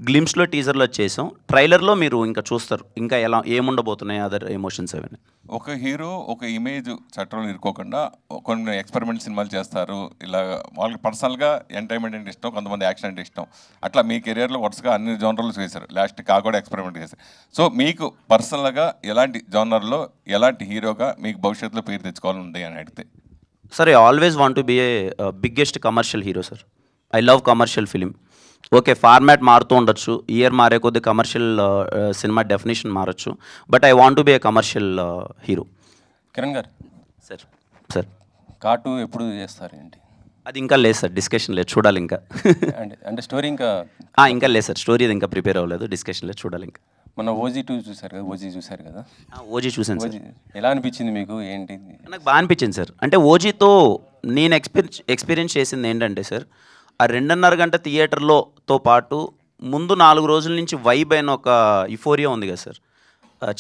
గ్లిమ్స్లో టీజర్లో చేసాం, ట్రైలర్లో మీరు ఇంకా చూస్తారు ఇంకా ఎలా ఏముండబోతున్నాయి అదర్ ఎమోషన్స్ అవన్నీ. ఒక హీరో ఒక ఇమేజ్ చట్టంలో ఇరుకోకుండా కొన్ని ఎక్స్పెరిమెంట్ సినిమాలు చేస్తారు. ఇలా వాళ్ళకి పర్సనల్గా ఎంటర్టైన్మెంట్ అంటే ఇష్టం, కొంతమంది యాక్షన్ అంటే ఇష్టం. అట్లా మీ కెరియర్లో వరుసగా అన్ని జోనర్లు చేశారు, లాస్ట్ కూడా ఎక్స్పెరిమెంట్ చేశారు. సో మీకు పర్సనల్గా ఎలాంటి జోనర్లో ఎలాంటి హీరోగా మీకు భవిష్యత్తులో పేరు తెచ్చుకోవాలని ఉంది అని అడిగితే? Sir, I always want to be a biggest commercial hero sir. I love commercial film. Okay, format మారుతూ ఉండొచ్చు, ఇయర్ మారే కొద్ది కమర్షియల్ సినిమా డెఫినేషన్ మారచ్చు, but I want to be a commercial hero. Kiran garu sir, sir కార్టూ ఎప్పుడు చేస్తారు ఏంటి? అది ఇంకా లేదు సార్, డిస్కషన్ లేదు, చూడాలి ఇంకా. అంటే స్టోరీ ఇంకా లేదు సార్, స్టోరీ ఇంకా ప్రిపేర్ అవ్వలేదు, డిస్కషన్ లేదు, చూడాలి ఇంకా. మన OG2 చూసారు కదా, ఓజీ చూసారు కదా? ఓజీ చూసాను సార్. ఎలా అనిపించింది మీకు? ఏంటి? నాకు బాగా అనిపించింది సార్. అంటే ఓజీతో నేను ఎక్స్పీరియన్స్ చేసింది ఏంటంటే సార్, ఆ 2.5 గంట థియేటర్లోతో పాటు ముందు 4 రోజుల నుంచి వైబ్ అయిన ఒక యుఫోరియా ఉంది కదా సార్.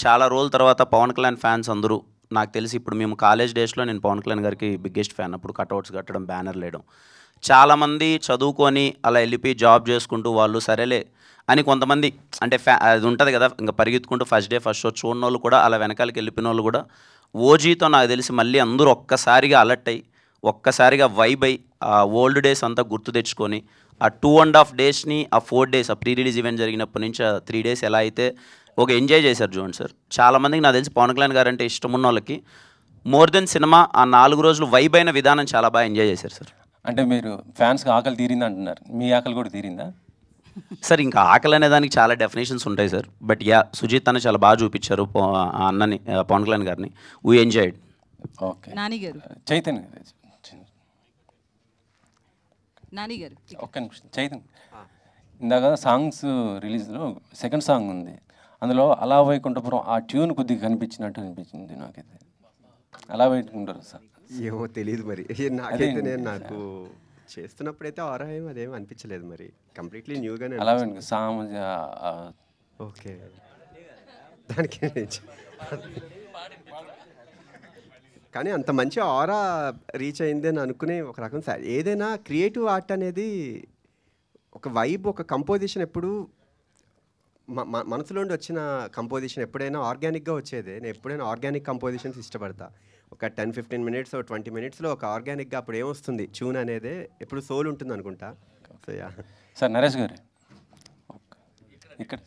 చాలా రోజుల తర్వాత పవన్ కళ్యాణ్ ఫ్యాన్స్ అందరూ, నాకు తెలిసి ఇప్పుడు మేము కాలేజ్ డేస్లో నేను పవన్ కళ్యాణ్ గారికి బిగ్గెస్ట్ ఫ్యాన్. అప్పుడు కట్అవుట్స్ కట్టడం, బ్యానర్ లేయడం, చాలామంది చదువుకొని అలా వెళ్ళిపోయి జాబ్ చేసుకుంటూ వాళ్ళు సరేలే అని కొంతమంది అంటే అది ఉంటుంది కదా, ఇంకా పరిగెత్తుకుంటూ ఫస్ట్ డే ఫస్ట్ షో చూడని వాళ్ళు కూడా అలా వెనకాలకి వెళ్ళిపోయిన వాళ్ళు కూడా ఓజీతో నాకు తెలిసి మళ్ళీ అందరూ ఒక్కసారిగా అలర్ట్ అయ్యి ఒక్కసారిగా వైబ్ అయ్యి ఆ ఓల్డ్ డేస్ అంతా గుర్తు తెచ్చుకొని ఆ 2.5 డేస్ని ఆ 4 డేస్ ఆ ప్రీ రిలీజ్ ఈవెంట్ జరిగినప్పటి నుంచి ఆ 3 డేస్ ఎలా అయితే ఒక ఎంజాయ్ చేశారు చూడండి సార్. చాలామందికి నాకు తెలిసి పవన్ కళ్యాణ్ గారు అంటే ఇష్టం ఉన్న వాళ్ళకి మోర్ దెన్ సినిమా ఆ 4 రోజులు వైబ్ అయిన విధానం చాలా బాగా ఎంజాయ్ చేశారు సార్. అంటే మీరు ఫ్యాన్స్కి ఆకలి తీరింది అంటున్నారు, మీ ఆకలి కూడా తీరిందా సార్? ఇంకా ఆకలి అనే దానికి చాలా డెఫినేషన్స్ ఉంటాయి సార్, బట్ సుజిత్ అన్న చాలా బాగా చూపించారు ఆ అన్నని, పవన్ కళ్యాణ్ గారిని. We enjoyed. ఓకే, నాని గారు, చైతన్య నాని గారు ఒక్క నిమిషం. చైతన్య, ఇందాక సాంగ్స్ రిలీజ్లో సెకండ్ సాంగ్ ఉంది, అందులో అలా వైకుంఠపురం ఆ ట్యూన్ కొద్దిగా కనిపించినట్టు అనిపించింది నాకైతే. అలా వైకుంటారు సార్? ఏమో తెలియదు మరి, నాకైతే నాకు చేస్తున్నప్పుడైతే ఆరా ఏం అదేం అనిపించలేదు, మరి కంప్లీట్లీ న్యూగానే. అలా ఓకే, దానికి కానీ అంత మంచి ఆరా రీచ్ అయింది అని అనుకునే ఒక రకం. ఏదైనా క్రియేటివ్ ఆర్ట్ అనేది ఒక వైబ్, ఒక కంపోజిషన్ ఎప్పుడు మనసులోండి వచ్చిన కంపోజిషన్ ఎప్పుడైనా ఆర్గానిక్గా వచ్చేదే. నేను ఎప్పుడైనా ఆర్గానిక్ కంపోజిషన్స్ ఇష్టపడతా. ఒక 10-15 మినిట్స్ 20 మినిట్స్లో ఒక ఆర్గానిక్గా అప్పుడు ఏమొస్తుంది ట్యూన్ అనేది ఎప్పుడు సోల్ ఉంటుంది అనుకుంటా. సో యా సార్, నరేష్ గారు ఇక్కడ.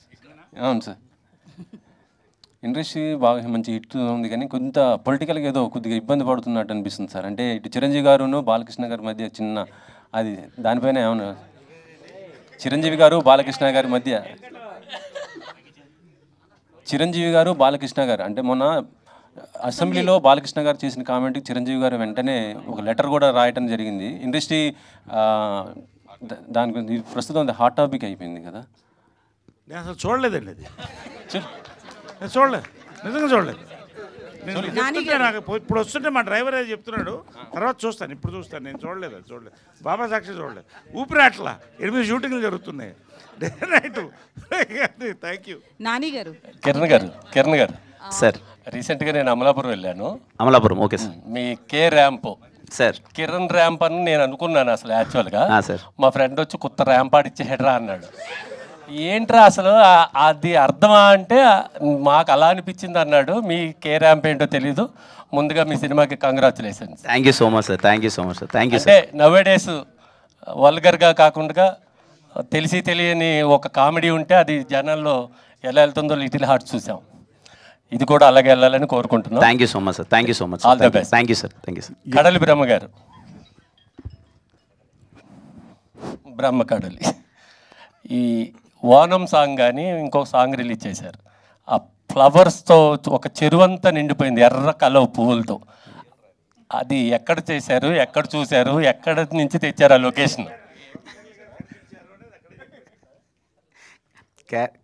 అవును సార్, ఇండస్ట్రీ బాగా మంచి హిట్ ఉంది, కానీ కొంత పొలిటికల్గా ఏదో కొద్దిగా ఇబ్బంది పడుతున్నట్టు అనిపిస్తుంది సార్. అంటే ఇటు చిరంజీవి గారును బాలకృష్ణ గారి మధ్య చిన్న అది, దానిపైన ఏమన్నా? చిరంజీవి గారు బాలకృష్ణ గారి మధ్య, చిరంజీవి గారు బాలకృష్ణ గారు అంటే మొన్న అసెంబ్లీలో బాలకృష్ణ గారు చేసిన కామెంట్కి చిరంజీవి గారు వెంటనే ఒక లెటర్ కూడా రాయటం జరిగింది. ఇండస్ట్రీ దాని గురించి ప్రస్తుతం అది హాట్ టాపిక్ అయిపోయింది కదా. నేను అసలు చూడలేదండి అది, నేను చూడలేదు, నిజంగా చూడలేదు. నాకు ఇప్పుడు వస్తుంటే మా డ్రైవర్ అది చెప్తున్నాడు, తర్వాత చూస్తాను, ఇప్పుడు చూస్తాను. నేను చూడలేదు బాబా సాక్షి చూడలేదు. ఊపిరాట్లా 8 షూటింగ్లు జరుగుతున్నాయి రైట్. Thank you. నాని గారు, కిరణ్ గారు సార్, రీసెంట్గా నేను అమలాపురం వెళ్ళాను. Amalapuram, okay sir. మీ ర్యాంప్ సార్, కిరణ్ ర్యాంప్ అని నేను అనుకున్నాను అసలు యాక్చువల్గా. సార్, మా ఫ్రెండ్ వచ్చి కొత్త ర్యాంప్ ఆడిచ్చేయడరా అన్నాడు. ఏంట్రా అసలు అది అర్థమా అంటే మాకు అలా అనిపించింది అన్నాడు. మీ ర్యాంప్ ఏంటో తెలీదు. ముందుగా మీ సినిమాకి congratulations. Thank you so much sir. Thank you so much sir. Thank you. అంటే నవేడేస్ వల్గర్గా కాకుండా తెలిసి తెలియని ఒక కామెడీ ఉంటే అది జనాల్లో ఎలా వెళ్తుందో లిటిల్ హార్ట్ చూసాం. ఇది కూడా అలాగే వెళ్ళాలని కోరుకుంటున్నాం. Thank you so much sir. Thank you so much. All the best. Thank you sir. Thank you sir. కడలి బ్రహ్మ గారు, బ్రహ్మకడలి. ఈ ఓనం సాంగ్ కానీ ఇంకొక సాంగ్ రిలీజ్ చేశారు. ఆ ఫ్లవర్స్తో ఒక చెరువంతా నిండిపోయింది ఎర్ర కలవ పువ్వులతో. అది ఎక్కడ చేశారు, ఎక్కడ చూశారు, ఎక్కడ నుంచి తెచ్చారు ఆ లొకేషన్?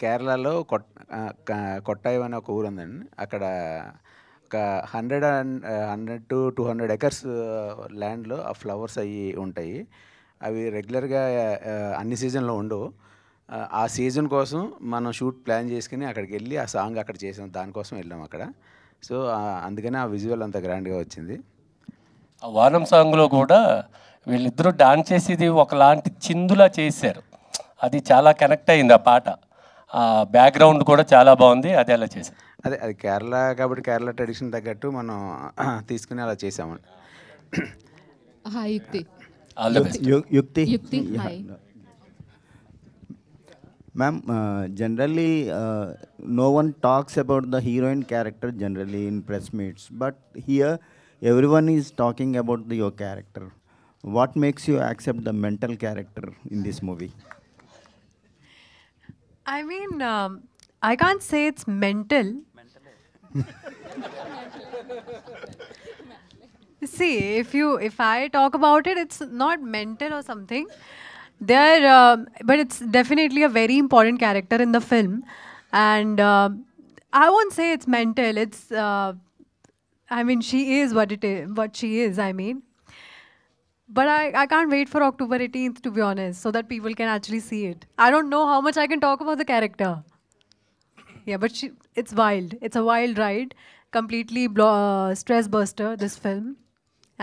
కేరళలో కొట్టాయం అనే ఒక ఊరు ఉందండి. అక్కడ ఒక 100 to 200 acres ల్యాండ్లో ఆ ఫ్లవర్స్ అవి ఉంటాయి. అవి రెగ్యులర్గా అన్ని సీజన్లో ఉండవు. ఆ సీజన్ కోసం మనం షూట్ ప్లాన్ చేసుకుని అక్కడికి వెళ్ళి ఆ సాంగ్ అక్కడ చేసాం, దానికోసం వెళ్ళాం అక్కడ. సో అందుకని ఆ విజువల్ అంత గ్రాండ్గా వచ్చింది. ఆ వానం సాంగ్లో కూడా వీళ్ళిద్దరూ డాన్స్ చేసేది ఒకలాంటి చిందులా చేశారు. అది చాలా కనెక్ట్ అయింది ఆ పాట. ఆ బ్యాక్గ్రౌండ్ కూడా చాలా బాగుంది. అది అలా చేశారు. అది కేరళ కాబట్టి కేరళ ట్రెడిషన్ తగ్గట్టు మనం తీసుకుని అలా చేసామండి. హాయ్ యుక్తి. యుక్తి hi ma'am. Generally no one talks about the heroine character generally in press meets, but here everyone is talking about your character. What makes you accept the mental character in this movie? I mean, I can't say it's mental. See, if I talk about it, it's not mental or something. But it's definitely a very important character in the film, and I won't say it's mental. It's, I mean, she is what she is. I mean, but I can't wait for October 18th, to be honest, so that people can actually see it. I don't know how much I can talk about the character. Yeah, but it's wild. It's a wild ride, completely stress buster, this film.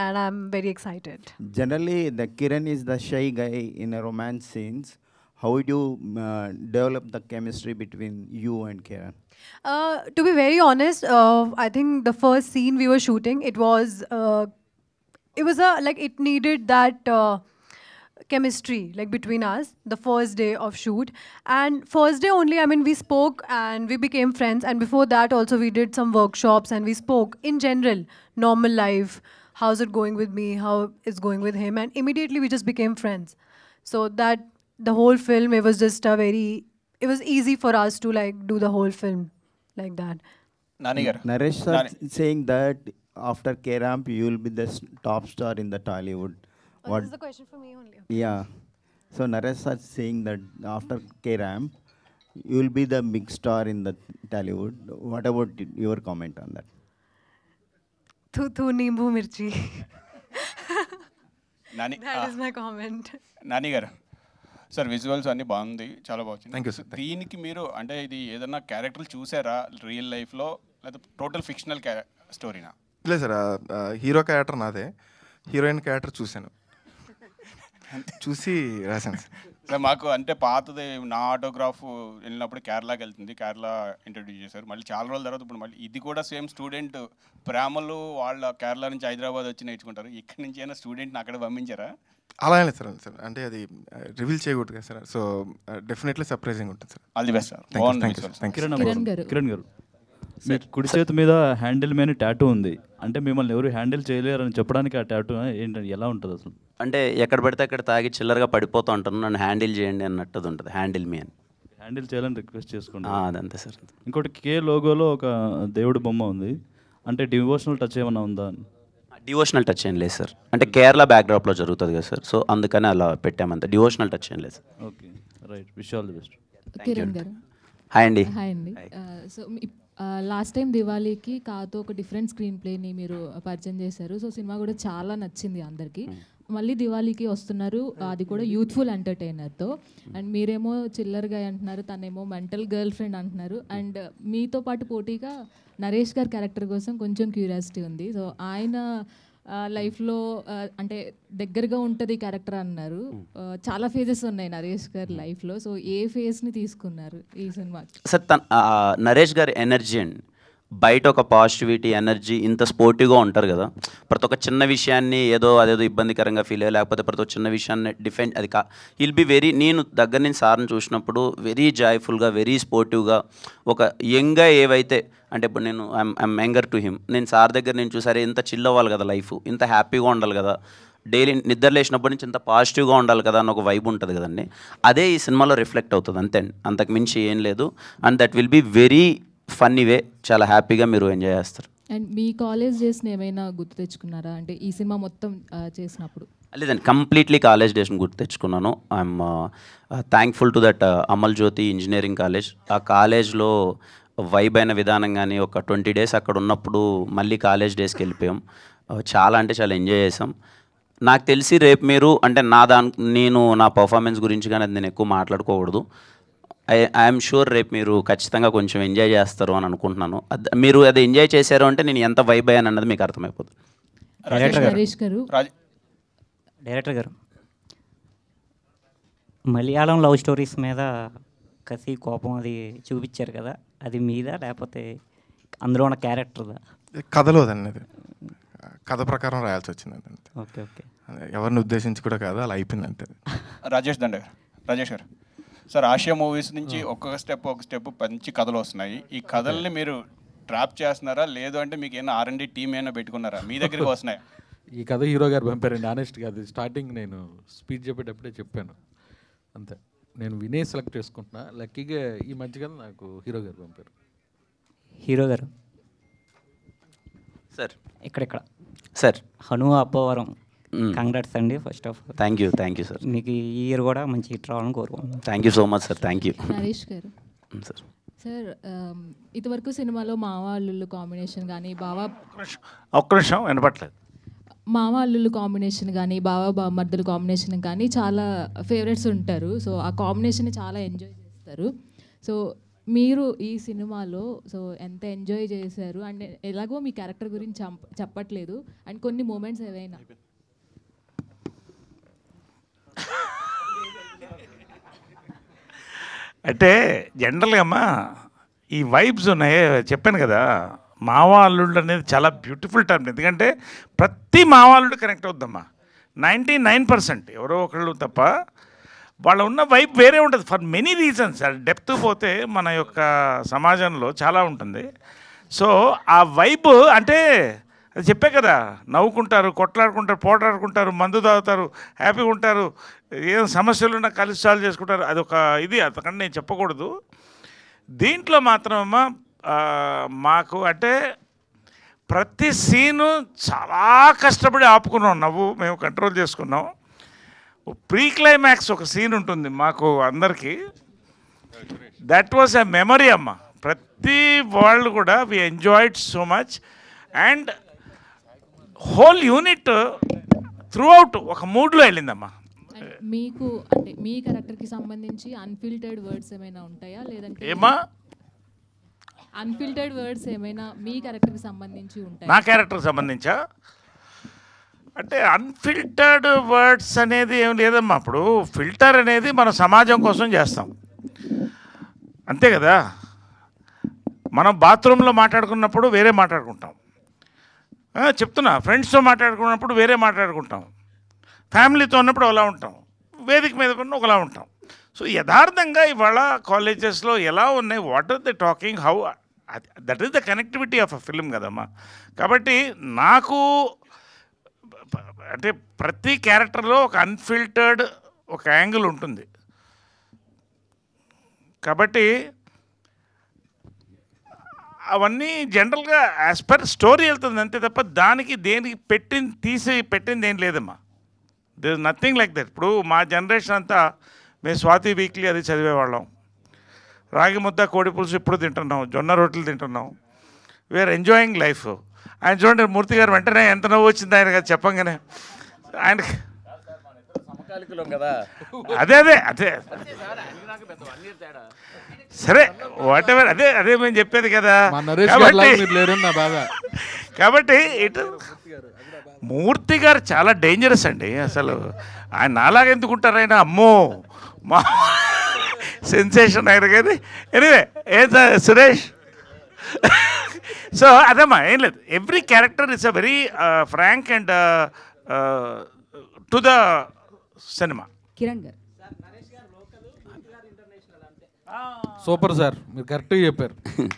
And I'm very excited. Generally, the Kiran is the shy guy in a romance scenes. How would you develop the chemistry between you and Kiran? To be very honest, I think the first scene we were shooting, it was like it needed that chemistry like between us the first day of shoot. And first day only, I mean, we spoke and we became friends. And before that also we did some workshops and we spoke in general, normal life. How's it going with me? How it's going with him? And immediately we just became friends. So that the whole film, it was just it was easy for us to like do the whole film like that. Naresh sir saying that after K-Ramp you will be the top star in the Tollywood. This is the question for me only. Yeah. So Naresh sir saying that after K-Ramp you will be the big star in the Tollywood. What about your comment on that? Tu nimbu mirchi. Nani, that is my comment. Nani garu. Sir visuals అన్నీ బాగుంది, చాలా బాగుంది. Thank you sir. దీనికి మీరు అంటే ఇది ఏదన్నా క్యారెక్టర్లు చూసారా రియల్ లైఫ్లో, లేదా టోటల్ ఫిక్షనల్ స్టోరీనా? లేదు సార్, హీరో క్యారెక్టర్ నాదే, హీరోయిన్ క్యారెక్టర్ చూశాను, చూసి రాశాను సార్. మాకు అంటే పాతది నా ఆటోగ్రాఫ్ వెళ్ళినప్పుడు కేరళకి వెళ్తుంది, కేరళ ఇంట్రడ్యూస్ చేశారు. మళ్ళీ చాలా రోజుల తర్వాత ఇప్పుడు మళ్ళీ ఇది కూడా సేమ్ స్టూడెంట్ ప్రేమలు వాళ్ళ కేరళ నుంచి హైదరాబాద్ వచ్చి నేర్చుకుంటారు. ఇక్కడి నుంచి అయినా స్టూడెంట్ని అక్కడ పంపించారా? అలా లేదు సార్, అంటే అది రివీల్ చేయకూడదు కదా సార్. సో డెఫినెట్లీ సర్ప్రైజింగ్ ఉంటుంది sir. All the best sir. Kiran గారు, మీ కుడి చేతి మీద హ్యాండిల్ మీద టాటూ ఉంది, అంటే మిమ్మల్ని ఎవరు హ్యాండిల్ చేయలేరని చెప్పడానికి ఆ టాటూ ఏంటంటే ఎలా ఉంటుంది అసలు? అంటే ఎక్కడ పడితే అక్కడ తాగి చిల్లరగా పడిపోతూ ఉంటాను, నన్ను హ్యాండిల్ చేయండి అన్నట్టుది ఉంటుంది. హ్యాండిల్ మీ అని హ్యాండిల్ చేయాలని రిక్వెస్ట్ చేసుకోండి. అదంతే సార్. ఇంకోటి కే లోగోలో ఒక దేవుడి బొమ్మ ఉంది, అంటే డివోషనల్ టచ్ ఏమన్నా ఉందా? డివోషనల్ టచ్ ఏం లేదు సార్, అంటే కేరళ బ్యాక్డ్రాప్లో జరుగుతుంది కదా సార్, సో అందుకని అలా పెట్టామంతే. డివోషనల్ టచ్ ఏం లేదు sir. Okay, right. Wish all the best. Kiran గారు హాయ్ అండి. హాయ్ అండి. సో లాస్ట్ టైం దివాళీకి కాతో ఒక డిఫరెంట్ స్క్రీన్ ప్లేని మీరు పరిచయం చేశారు. సో సినిమా కూడా చాలా నచ్చింది అందరికీ. మళ్ళీ దివాళీకి వస్తున్నారు, అది కూడా యూత్ఫుల్ ఎంటర్టైనర్తో. అండ్ మీరేమో చిల్లర్గా అంటున్నారు, తనేమో మెంటల్ గర్ల్ ఫ్రెండ్ అంటున్నారు. అండ్ మీతో పాటు పోటీగా నరేష్ గారి క్యారెక్టర్ కోసం కొంచెం క్యూరియాసిటీ ఉంది. సో ఆయన లైఫ్లో అంటే దగ్గరగా ఉంటుంది క్యారెక్టర్ అన్నారు. చాలా ఫేజెస్ ఉన్నాయి నరేష్ గారి లైఫ్లో. సో ఏ ఫేజ్ని తీసుకున్నారు ఈ సినిమా? సార్ నరేష్ గారి ఎనర్జీ అండి, బయట ఒక పాజిటివిటీ ఎనర్జీ, ఇంత స్పోర్టివ్గా ఉంటారు కదా. ప్రతి ఒక్క చిన్న విషయాన్ని అదేదో ఇబ్బందికరంగా ఫీల్ అయ్యా, లేకపోతే ప్రతి ఒక్క చిన్న విషయాన్ని డిఫెండ్ అది విల్ బి వెరీ, నేను దగ్గర నుంచి సార్ని చూసినప్పుడు వెరీ జాయ్ఫుల్గా, వెరీ స్పోర్టివ్గా, ఒక యంగ్గా ఏవైతే అంటే ఇప్పుడు నేను ఐఎమ్ యంగర్ టు హిమ్, నేను సార్ దగ్గర నేను చూసారే ఇంత చిల్ అవ్వాలి కదా లైఫ్, ఇంత హ్యాపీగా ఉండాలి కదా, డైలీ నిద్ర లేచినప్పటి నుంచి ఇంత పాజిటివ్గా ఉండాలి కదా అని ఒక వైబ్ ఉంటుంది కదండి, అదే ఈ సినిమాలో రిఫ్లెక్ట్ అవుతుంది అంతే అండి, అంతకు మించి ఏం లేదు. And that will be very funny way, చాలా హ్యాపీగా మీరు ఎంజాయ్ చేస్తారు. అండ్ మీ కాలేజ్ డేస్ని ఏమైనా గుర్తు తెచ్చుకున్నారా అంటే ఈ సినిమా మొత్తం చేసినప్పుడు? లేదండి, కంప్లీట్లీ కాలేజ్ డేస్ని గుర్తు తెచ్చుకున్నాను. I'm thankful to that Amal Jyothi engineering college. ఆ కాలేజ్లో వైబ్ అయిన విధానం కానీ, ఒక 20 days అక్కడ ఉన్నప్పుడు మళ్ళీ కాలేజ్ డేస్కి వెళ్ళిపోయాం. చాలా అంటే చాలా ఎంజాయ్ చేసాం. నాకు తెలిసి రేపు మీరు అంటే నేను నా పర్ఫార్మెన్స్ గురించి కానీ అది నేను ఎక్కువ మాట్లాడుకోకూడదు. ఐఎమ్ షూర్ రేపు మీరు ఖచ్చితంగా కొంచెం ఎంజాయ్ చేస్తారు అని అనుకుంటున్నాను. మీరు అది ఎంజాయ్ చేశారు అంటే నేను ఎంత వైబ్ అయ్యాను అన్నది మీకు అర్థమైపోతుంది. డైరెక్టర్ గారు, మలయాళం లవ్ స్టోరీస్ మీద కసి కోపం అది చూపించారు కదా, అది మీద లేకపోతే అందులో ఉన్న క్యారెక్టర్దా? కథలోదండి, అది కథ ప్రకారం రాయాల్సి వచ్చింది అంతే. ఓకే ఓకే, ఎవరిని ఉద్దేశించి కూడా కాదు, అలా అయిపోయింది అంతే. రాజేష్ గారు సార్, ఆసియా మూవీస్ నుంచి ఒక్కొక్క స్టెప్ మంచి కథలు వస్తున్నాయి. ఈ కథల్ని మీరు ట్రాప్ చేస్తున్నారా, లేదు అంటే మీకు ఏమైనా R&D టీమ్ ఏమైనా పెట్టుకున్నారా, మీ దగ్గరికి వస్తున్నాయి? ఈ కథ హీరో గారు పంపారండి. ఆనెస్ట్గా అది స్టార్టింగ్ నేను స్పీచ్ చెప్పేటప్పుడే చెప్పాను అంతే. నేను వినే సెలెక్ట్ చేసుకుంటున్నా. లక్కీగా ఈ మధ్య నాకు హీరో గారు పంపారు. హీరో గారు సార్, ఇక్కడ సార్ హను అప్పవరం, కంగ్రాట్స్ అండి first of all. Thank you sir. మీకు ఈ ఇయర్ కూడా మంచి హిట్ రావాలని కోరుకుంటున్నాను. Thank you so much sir. Thank you. Naresh గారు సార్, సార్ ఇదివరకు సినిమాలో మావ అల్లుళ్ళు కాంబినేషన్ కానీ ఒక్క నిమిషం వినపట్లేదు. మావ అల్లుళ్ళు కాంబినేషన్ కానీ బామర్దులు కాంబినేషన్ కానీ చాలా ఫేవరెట్స్ ఉంటారు. సో ఆ కాంబినేషన్ని చాలా ఎంజాయ్ చేస్తారు. సో మీరు ఈ సినిమాలో సో ఎంత ఎంజాయ్ చేశారు అండ్ ఎలాగో మీ క్యారెక్టర్ గురించి చెప్పట్లేదు అండ్ కొన్ని మూమెంట్స్ ఏవైనా? అంటే జనరల్గా అమ్మా ఈ వైబ్స్ ఉన్నాయి, చెప్పాను కదా, మావా అల్లుళ్ళు అనేది చాలా బ్యూటిఫుల్ టర్మ్. ఎందుకంటే ప్రతి మావా అల్లుడు కనెక్ట్ అవుద్దమ్మా. 99% ఎవరో ఒకళ్ళు తప్ప వాళ్ళ ఉన్న వైబ్ వేరే ఉంటుంది ఫర్ మెనీ రీజన్స్. డెప్త్ పోతే మన యొక్క సమాజంలో చాలా ఉంటుంది. సో ఆ వైబ్ అంటే అది చెప్పే కదా, నవ్వుకుంటారు, కొట్లాడుకుంటారు, పోట్లాడుకుంటారు, మందు తాగుతారు, హ్యాపీగా ఉంటారు, ఏం సమస్యలు ఉన్నా కలిసి సాల్వ్ చేసుకుంటారు. అదొక ఇది, అంతకంటే నేను చెప్పకూడదు. దీంట్లో మాత్రమేమో మాకు అంటే ప్రతి సీను చాలా కష్టపడి ఆపుకున్నాం, నవ్వు మేము కంట్రోల్ చేసుకున్నాం. ప్రీ క్లైమాక్స్ ఒక సీన్ ఉంటుంది మాకు అందరికీ, దట్ వాజ్ ఎ మెమరీ అమ్మ. ప్రతి వాళ్ళు కూడా we enjoyed so much and whole unit throughout ఒక మూడ్లో వెళ్ళిందమ్మా. మీకు అంటే మీ క్యారెక్టర్కి సంబంధించి అన్ఫిల్టర్డ్ వర్డ్స్ ఏమైనా ఉంటాయా, లేదంటే ఏమా అన్ఫిల్టర్డ్ వర్డ్స్ ఏమైనా మీ క్యారెక్టర్కి సంబంధించి ఉంటాయా? నా క్యారెక్టర్కి సంబంధించా అంటే అన్ఫిల్టర్డ్ వర్డ్స్ అనేది ఏం లేదమ్మా. ఇప్పుడు ఫిల్టర్ అనేది మనం సమాజం కోసం చేస్తాం అంతే కదా. మనం బాత్రూంలో మాట్లాడుకున్నప్పుడు వేరే మాట్లాడుకుంటాం, చెప్తున్నా, ఫ్రెండ్స్తో మాట్లాడుకున్నప్పుడు వేరే మాట్లాడుకుంటాం, ఫ్యామిలీతో ఉన్నప్పుడు ఒకలా ఉంటాం, వేదిక మీద కూడా ఒకలా ఉంటాం. సో యథార్థంగా ఇవాళ కాలేజెస్లో ఎలా ఉన్నాయి, what are the talking, how, that is the connectivity of a film కదమ్మా. కాబట్టి నాకు అంటే ప్రతి క్యారెక్టర్లో ఒక అన్ఫిల్టర్డ్ ఒక యాంగిల్ ఉంటుంది. కాబట్టి అవన్నీ జనరల్గా యాజ్ పర్ స్టోరీ వెళ్తుంది అంతే తప్ప దానికి దేనికి పెట్టింది ఏం లేదమ్మా. There is nothing like that. ఇప్పుడు మా జనరేషన్ అంతా మేము స్వాతి వీక్లీ అది చదివేవాళ్ళం, రాగి ముద్ద కోడి పులుసు ఇప్పుడు తింటున్నాం, జొన్న రొట్టెలు తింటున్నాం, వీఆర్ ఎంజాయింగ్ లైఫ్. ఆయన చూడండి, మూర్తి గారు వెంటనే ఎంత నవ్వు వచ్చింది ఆయన కదా చెప్పంగానే. ఆయనకి అదే అదే అదే సరే వాట్ ఎవర్, అదే మేము చెప్పేది కదా. కాబట్టి ఇటు మూర్తి గారు చాలా డేంజరస్ అండి అసలు. ఆయన నాలాగా ఎందుకుంటారు ఆయన, అమ్మో మా సెన్సేషన్ ఆయన కదా. ఎనీవే ఏం సురేష్, సో అదమ్మా ఏం లేదు. Every character is a very frank and to the cinema. Kiran గారు సూపర్ సార్, మీరు కరెక్ట్గా చెప్పారు.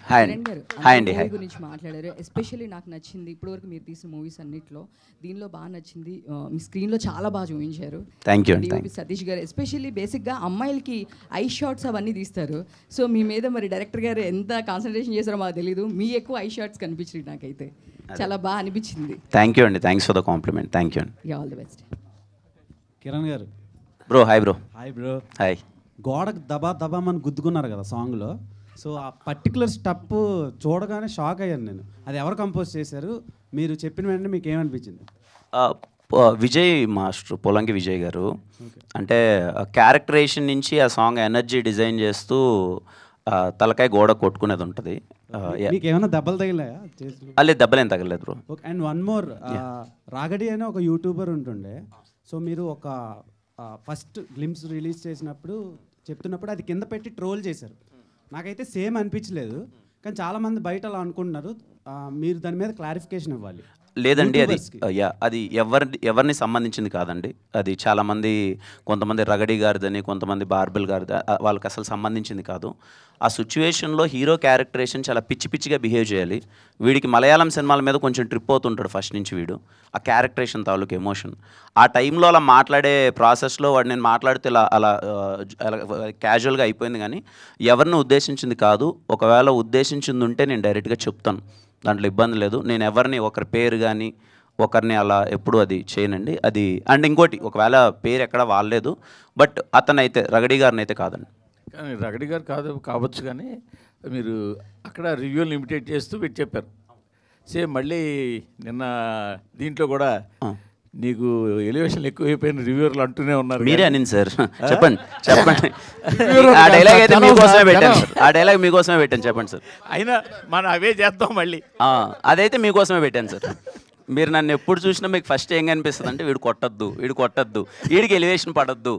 హాయ్ అండి. మూవీ గురించి మాట్లాడారు. ఎస్పెషల్లీ నాకు నచ్చింది ఇప్పటివరకు మీరు తీసిన మూవీస్ అన్నిట్లో దీనిలో బాగా నచ్చింది మీ స్క్రీన్లో చాలా బాగా చూపించారు. Thank you. సతీష్ గారు ఎస్పెషల్లీ బేసిక్గా అమ్మాయిలకి ఐ షాట్స్ అవన్నీ తీస్తారు. సో మీ మీద మరి డైరెక్టర్ గారు ఎంత కాన్సన్ట్రేషన్ చేశారో మాకు తెలీదు. మీ ఎక్కువ ఐ షాట్స్ కనిపించింది నాకైతే, చాలా బాగా అనిపించింది. థ్యాంక్ యూ అండి, thanks for the compliment. Thank you అండి. All the best. Kiran garu. Bro hi. Bro hi bro. Hi. గోడకు దబామని గుద్దుకున్నారు కదా సాంగ్లో. సో ఆ పర్టికులర్ స్టెప్ చూడగానే షాక్ అయ్యాను నేను. అది ఎవరు కంపోజ్ చేశారు? మీరు చెప్పిన వెంటనే మీకు ఏమనిపించింది? విజయ్ మాస్టర్, పొలంకి విజయ్ గారు. అంటే క్యారెక్టరేషన్ నుంచి ఆ సాంగ్ ఎనర్జీ డిజైన్ చేస్తూ తలకాయ గోడ కొట్టుకునేది ఉంటుంది. మీకు ఏమైనా దెబ్బలు తగిలాయా? లేదు, దెబ్బలేం తగలేదు బ్రో. అండ్ వన్ మోర్, రాగడి అనే ఒక యూట్యూబర్ ఉంటుండే. సో మీరు ఒక ఫస్ట్ గ్లిమ్స్ రిలీజ్ చేసినప్పుడు చెప్తున్నప్పుడు అది కింద పెట్టి ట్రోల్ చేశారు. నాకైతే సేమ్ అనిపించలేదు, కానీ చాలామంది బయట అలా అనుకుంటున్నారు. మీరు దాని మీద క్లారిఫికేషన్ ఇవ్వాలి. లేదండి, అది ఎవరిని సంబంధించింది కాదండి. అది చాలామంది, కొంతమంది రగడి గారిదని, కొంతమంది బార్బెల్ గారిది, వాళ్ళకి అసలు సంబంధించింది కాదు. ఆ సిచ్యువేషన్లో హీరో క్యారెక్టరేషన్ చాలా పిచ్చి పిచ్చిగా బిహేవ్ చేయాలి. వీడికి మలయాళం సినిమాల మీద కొంచెం ట్రిప్ అవుతుంటాడు ఫస్ట్ నుంచి వీడు, ఆ క్యారెక్టరేషన్ తాలూకు ఎమోషన్. ఆ టైంలో అలా మాట్లాడే ప్రాసెస్లో వాడు నేను మాట్లాడితే అలా క్యాజువల్గా అయిపోయింది, కానీ ఎవరిని ఉద్దేశించింది కాదు. ఒకవేళ ఉద్దేశించింది ఉంటే నేను డైరెక్ట్గా చెప్తాను, దాంట్లో ఇబ్బంది లేదు. నేను ఎవరిని ఒకరి పేరు కానీ ఒకరిని అలా ఎప్పుడు అది చేయనండి. అది అండ్ ఇంకోటి, ఒకవేళ పేరు ఎక్కడ వాడలేదు, బట్ అతనైతే రగడి గారిని అయితే కాదండి. కానీ రగడి గారు కావచ్చు, కానీ మీరు అక్కడ రివ్యూలు ఇమిటేట్ చేస్తూ పెట్టి చెప్పారు. సేమ్ మళ్ళీ నిన్న దీంట్లో కూడా నీకు ఎలివేషన్ ఎక్కువైపోయిన రివ్యూర్లు అంటూనే ఉన్నారు. మీరే అనింది సార్, చెప్పండి. ఆ డైలాగ్ అయితే మీకోసమే పెట్టాను సార్, ఆ డైలాగ్ మీకోసమే పెట్టాను, చెప్పండి సార్. అయినా మనం అవే చేద్దాం మళ్ళీ. అదైతే మీకోసమే పెట్టాను సార్. మీరు నన్ను ఎప్పుడు చూసినా మీకు ఫస్ట్ ఏం కనిపిస్తుంది అంటే వీడు కొట్టద్దు, వీడికి ఎలివేషన్ పడద్దు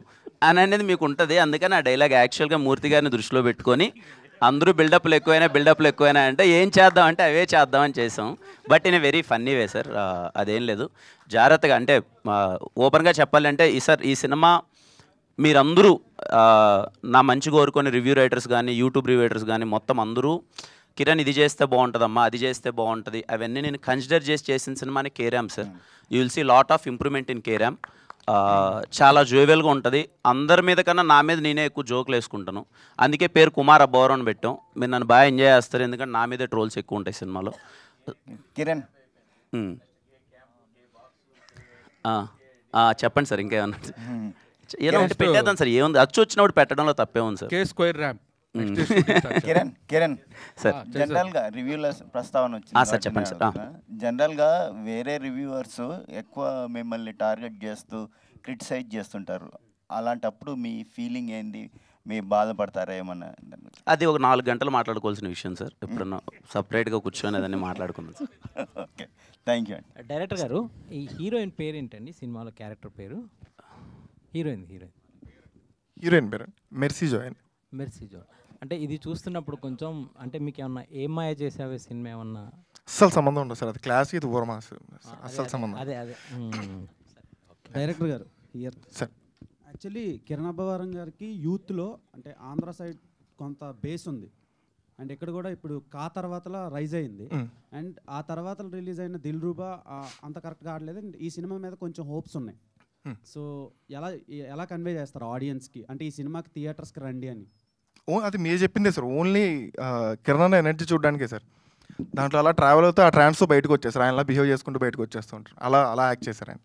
అని అనేది మీకు ఉంటుంది. అందుకని ఆ డైలాగ్ యాక్చువల్గా మూర్తి గారిని దృష్టిలో పెట్టుకొని అందరూ బిల్డప్లు ఎక్కువైనా అంటే ఏం చేద్దాం అంటే అవే చేద్దామని చేసాం. But in very funny way sir, అదేం లేదు. జాగ్రత్తగా అంటే ఓపెన్గా చెప్పాలంటే ఈ సినిమా మీరందరూ నా మంచి కోరుకొని రివ్యూ రైటర్స్ కానీ యూట్యూబ్ రివ్యూటర్స్ కానీ మొత్తం అందరూ కిరణ్ ఇది చేస్తే బాగుంటుందమ్మా, అది చేస్తే బాగుంటుంది, అవన్నీ నేను కన్సిడర్ చేసిన సినిమాని కేరామ్ sir. You will see lot of improvement in కేరామ్. చాలా జోవెల్గా ఉంటుంది. అందరి మీద కన్నా నా మీద నేనే ఎక్కువ జోకులు వేసుకుంటాను. అందుకే పేరు కుమార్ అబ్బవరం అని పెట్టాం. మీరు నన్ను బాగా ఎంజాయ్ చేస్తారు, ఎందుకంటే నా మీదే ట్రోల్స్ ఎక్కువ ఉంటాయి సినిమాలో. కిరణ్ చెప్పండి సార్, ఇంకేమన్నా ఏదో ఒకటి పెట్టేద్దాం సార్. ఏముంది, అచ్చు వచ్చినప్పుడు పెట్టడంలో తప్పే ఉంది sir. Square ramp. Kiran sir, జనరల్గా రివ్యూల ప్రస్తావన వచ్చింది సార్, చెప్పండి సార్. జనరల్గా వేరే రివ్యూవర్స్ ఎక్కువ మిమ్మల్ని టార్గెట్ చేస్తూ క్రిటిసైజ్ చేస్తుంటారు. అలాంటప్పుడు మీ ఫీలింగ్ ఏంది? మీ బాధపడతారా ఏమన్నా? అది ఒక 4 గంటలు మాట్లాడుకోవాల్సిన విషయం సార్. ఎప్పుడన్నా సపరేట్గా కూర్చొని అదని మాట్లాడుకున్నాం సార్. ఓకే, థ్యాంక్ యూ అండి. డైరెక్టర్ గారు, ఈ హీరోయిన్ పేరు ఏంటండి సినిమాలో? క్యారెక్టర్ పేరు హీరోయిన్ పేరు మెర్సీ జోయన్. అంటే ఇది చూస్తున్నప్పుడు కొంచెం అంటే మీకు ఏమన్నా ఏం మాయ చేసావే సినిమా ఏమన్నా? అస్సలు సంబంధం ఉండదు సార్, అది క్లాస్ ఇది ఊరమాస్, అస్సలు సంబంధం. అదే డైరెక్టర్ గారు సార్, యాక్చువల్లీ కిరణ్ అబ్బవరం గారికి యూత్లో అంటే ఆంధ్ర సైడ్ కొంత బేస్ ఉంది. అండ్ ఇక్కడ కూడా ఇప్పుడు కా తర్వాతలా రైజ్ అయింది. అండ్ ఆ తర్వాత రిలీజ్ అయిన దిల్ రూబా అంత కరెక్ట్గా ఆడలేదు. అండ్ ఈ సినిమా మీద కొంచెం హోప్స్ ఉన్నాయి. సో ఎలా కన్వే చేస్తారు ఆడియన్స్కి, అంటే ఈ సినిమాకి థియేటర్స్కి రండి అని? అది మీరు చెప్పిందే సార్. ఓన్లీ కిరణ్ ఎనర్జీ చూడడానికే సార్. దాంట్లో అలా ట్రావెల్ అవుతూ ఆ ట్రాన్స్తో బయటకు వచ్చేసారు. ఆయన అలా బిహేవ్ చేసుకుంటూ బయటకు వచ్చేస్తూ ఉంటారు. అలా యాక్ట్ చేశారు ఆయన.